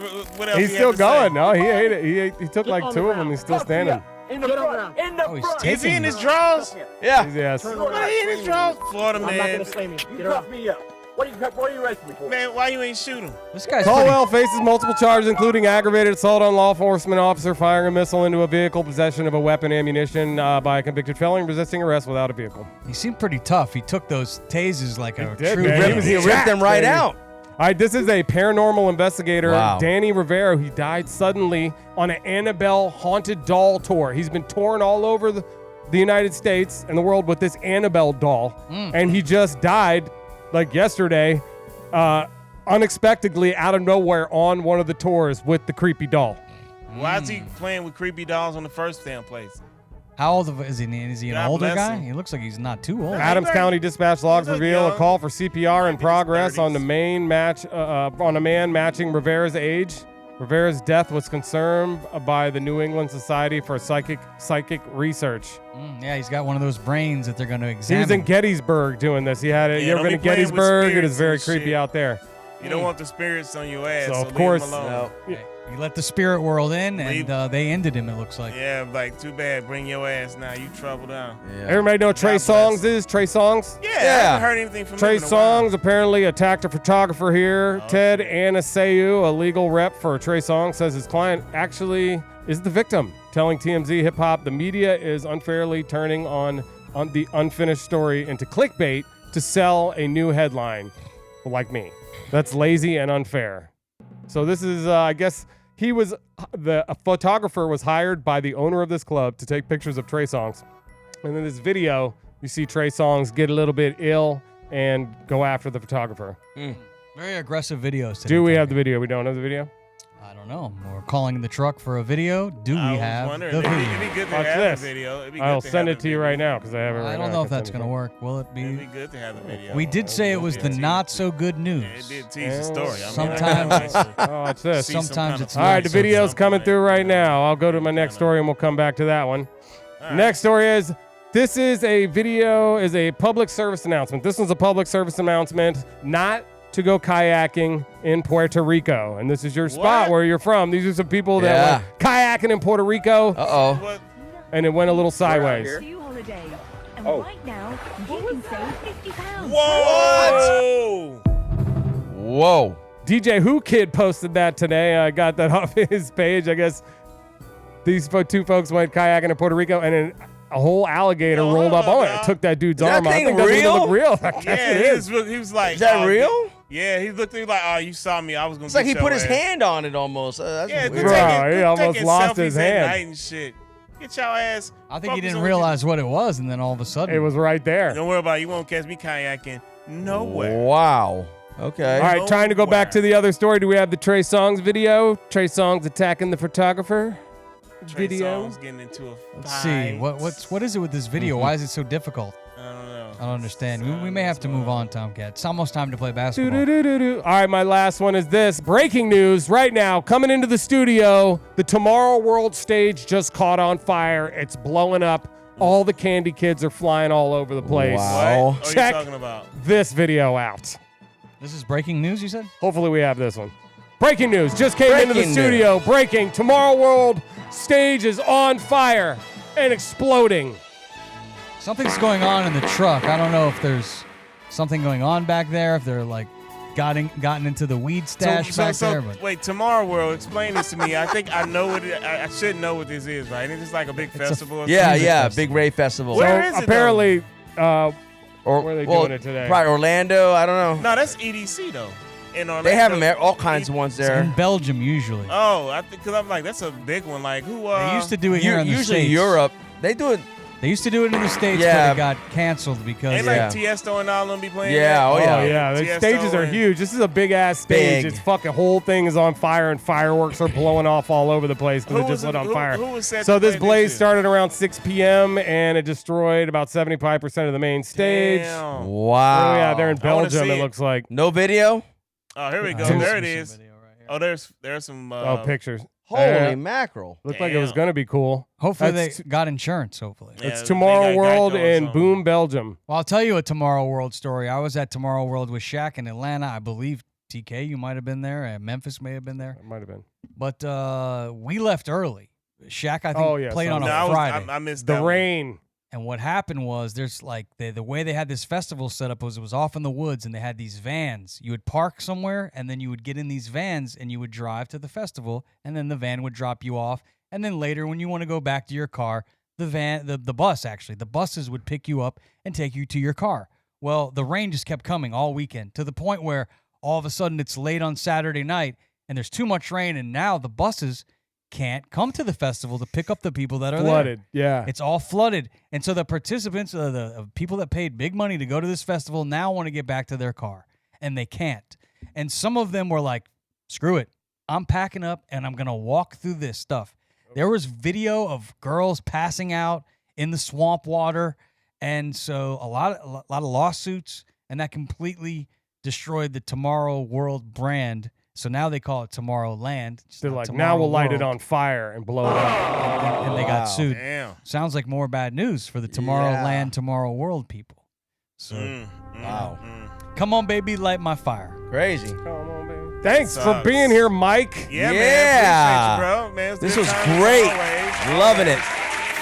He's he still had to say. going. No, he ate it. He took Get like on two the of them. ground. He's still Fuck you. standing. In the Get on front. ground. In the Oh, he's front. taking Is he in it. his drawers? Yeah. Yes. Turn Why around. he in his drawers? Florida I'm not man. going to slay me. You Get around. cuffed me up. What are you arresting me for? Man, why you ain't shoot him? This guy's Caldwell faces multiple charges, including aggravated assault on law enforcement officer, firing a missile into a vehicle, possession of a weapon, ammunition by a convicted felon, resisting arrest without a vehicle. He seemed pretty tough. He took those tases like a did, true man. He ripped jacked, them right baby. out. All right, this is a paranormal investigator, Wow. Danny Rivera. He died suddenly on an Annabelle haunted doll tour. He's been touring all over the United States and the world with this Annabelle doll, and he just died like yesterday, unexpectedly out of nowhere on one of the tours with the creepy doll. Why is he playing with creepy dolls on the first damn place? How old is he? Is he an God older bless guy? him. He looks like he's not too old. Adams County dispatch logs He's like reveal a young. call for CPR in Maybe progress his on 30s. the main match on a man matching Rivera's age. Rivera's death was confirmed by the New England Society for Psychic Research. Yeah, he's got one of those brains that they're going to He was examine. in Gettysburg doing this. He had it. Yeah, You ever don't been be to playing with Gettysburg? It spirits is very and creepy shit. out there. You don't want the spirits on your ass, So, so of leave course- him alone. No. You let the spirit world in, and Leave- they ended him, it looks like. Yeah, like, too bad. Bring your ass now. You trouble down. Everybody know what Trey bless. Songz is? Trey Songz? Yeah, I Yeah. haven't heard anything from Trey him in a while. Songz apparently attacked a photographer here. Oh, Ted Anaseu, a legal rep for Trey Songz, says his client actually is the victim, telling TMZ Hip Hop the media is unfairly turning on the unfinished story into clickbait to sell a new headline. Like me. That's lazy and unfair. So this is, I guess, a photographer was hired by the owner of this club to take pictures of Trey Songz. And in this video, you see Trey Songz get a little bit ill and go after the photographer. Very aggressive videos today. Do we have the video? We don't have the video? I don't know. We're calling the truck for a video. Do I we was have wondering. the It'd video? be good to Watch have this. the video. It'd be I'll good to send have it the to you video. right now because I have it right I now. don't know if can that's send going it to work. Will it It'd be? be good to have the video. We did say it was the not so good news. It did tease the story. I mean, Sometimes- I can Oh, watch this. see some Sometimes kind it's of- All right, the not so video's good. coming through right now. I'll go to my next story and we'll come back to that one. All right. Next story is this is a video, is a public service announcement. This one's a public service announcement, not to go kayaking in Puerto Rico. And this is your spot where you're from. These are some people that were kayaking in Puerto Rico. Uh-oh. And it went a little sideways. Oh. Right now, you can save £50. Whoa! Whoa. DJ Who Kid posted that today. I got that off his page. I guess these two folks went kayaking in Puerto Rico, and then a whole alligator rolled up on it. It took that dude's arm out. I think real? Look real. Yeah, he was like, is that real? Yeah, he looked at me like, oh, you saw me. I was going to It's like he put his hand on it almost. That's yeah, weird. He almost lost his hand. And shit. Get your ass. I think he didn't realize what it was, and then all of a sudden it was right there. Don't worry about it. You won't catch me kayaking nowhere. Wow. Okay. All right, trying to go back to the other story. Do we have the Trey Songz video? Trey Songz attacking the photographer Trey video. Songz getting into a fight. Let's see. What is it with this video? Why is it so difficult? I don't know. I don't understand. We may have to move on, Tomcat. It's almost time to play basketball. All right, my last one is this. Breaking news right now. Coming into the studio, the Tomorrow World stage just caught on fire. It's blowing up. All the candy kids are flying all over the place. Wow. What are Check you talking about? this video out. This is breaking news, you said? Hopefully we have this one. Breaking news. Just came into the Breaking studio. Breaking. Tomorrow World stage is on fire and exploding. Something's going on in the truck. I don't know if there's something going on back there, if they're like gotten into the weed stash back there. But Wait, Tomorrow World, explain this to me. I think I know what I should know what this is, right? It's just like a big festival. Or Yeah, something? yeah, big rave festival. Where So is it, apparently, Or where are they doing it today? Probably Orlando. I don't know. No, that's EDC though. In Orlando. They have them all kinds of ones it's there. in Belgium usually. Oh, I think because I'm like that's a big one. Like who? They used to do it here in the Usually States. Europe. They do it. They used to do it in the States, Yeah. but it got canceled because Ain't like Tiesto and all them be playing. Yeah, that? oh, yeah. Oh, yeah. The Tiesto stages are and- huge. This is a big-ass stage. Big. Its fucking whole thing is on fire, and fireworks are blowing off all over the place because Who it just was lit on who- fire. who was set So to this play blaze this year? started around 6 p.m., and it destroyed about 75% of the main stage. Damn. Wow. Oh, yeah, they're in I wanna Belgium, see it it. looks like. No video. Oh, here we go. There's There it some is. video right here. Oh, there's some. Pictures. Holy mackerel. Looked like it was Damn. going to be cool. Hopefully That's they got insurance, hopefully. Yeah, It's they Tomorrow got World Geico or in something. Boom, Belgium. Well, I'll tell you a Tomorrow World story. I was at Tomorrow World with Shaq in Atlanta. I believe TK, you might have been there, and Memphis may have been there. It might have been. But we left early. Shaq, I think, Oh, yeah, played on Sunday. a No, Friday. I missed The that one. rain. And what happened was there's like the way they had this festival set up was it was off in the woods and they had these vans. You would park somewhere and then you would get in these vans and you would drive to the festival and then the van would drop you off. And then later when you want to go back to your car, the buses would pick you up and take you to your car. Well, the rain just kept coming all weekend to the point where all of a sudden it's late on Saturday night and there's too much rain and now the buses can't come to the festival to pick up the people that are Flooded. there. Yeah. It's all flooded. And so the participants, the people that paid big money to go to this festival now want to get back to their car, and they can't. And some of them were like, screw it. I'm packing up, and I'm going to walk through this stuff. There was video of girls passing out in the swamp water, and so a lot of lawsuits, and that completely destroyed the Tomorrow World brand. So now they call it Tomorrowland. It's They're not like, Tomorrow now we'll light it World. on fire and blow it up. And they got sued. Damn. Sounds like more bad news for the Tomorrowland, Tomorrow World people. So, Wow. come on, baby, light my fire. Crazy. Come on, baby. Thanks for Sucks. being here, Mike. Yeah, Yeah. man. Appreciate you, bro. Man, it's This good was times as great. always. Loving it.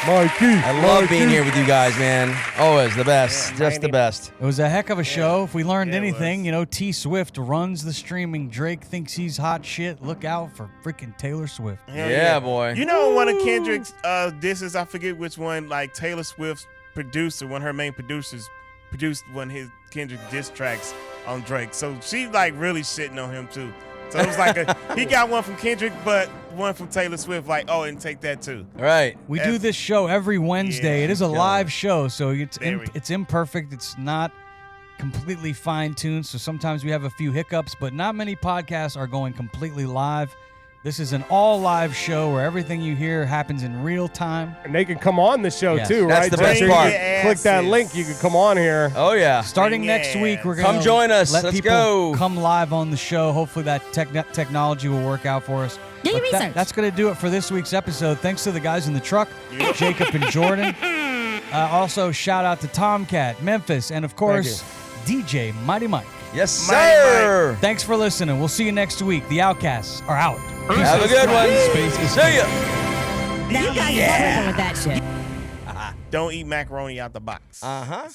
Mikey. I love being here with you guys, man. Always the best. Yeah, Just the best. It was a heck of a show. If we learned Yeah, it anything, was. you know, T Swift runs the streaming. Drake thinks he's hot shit. Look out for freaking Taylor Swift. Hell Yeah, boy. You know, one of Kendrick's disses, I forget which one, like Taylor Swift's producer, one of her main producers, produced one of his Kendrick diss tracks on Drake. So she like really shitting on him too. So it was like he got one from Kendrick, but one from Taylor Swift, like, oh, and take that too. All right. We do this show every Wednesday. Yeah, it is a killing live it. show, so Very. it's imperfect. It's not completely fine-tuned, so sometimes we have a few hiccups, but not many podcasts are going completely live. This is an all-live show where everything you hear happens in real time. And they can come on the show, Yes. too, That's right? the Just best so you part. can click that link. You can come on here. Oh, yeah. Starting Bring next your week, we're ass. going Come join us. let Let's people go. come live on the show. Hopefully that technology will work out for us. Do your But research. That's going to do it for this week's episode. Thanks to the guys in the truck, Jacob and Jordan. Also, shout out to Tomkat, Memphis, and of course, DJ Mighty Mike. Yes, sir. Thanks for listening. We'll see you next week. The Outcasts are out. Have a good one. See ya. Now you guys are with that shit. Don't eat macaroni out the box. Uh-huh.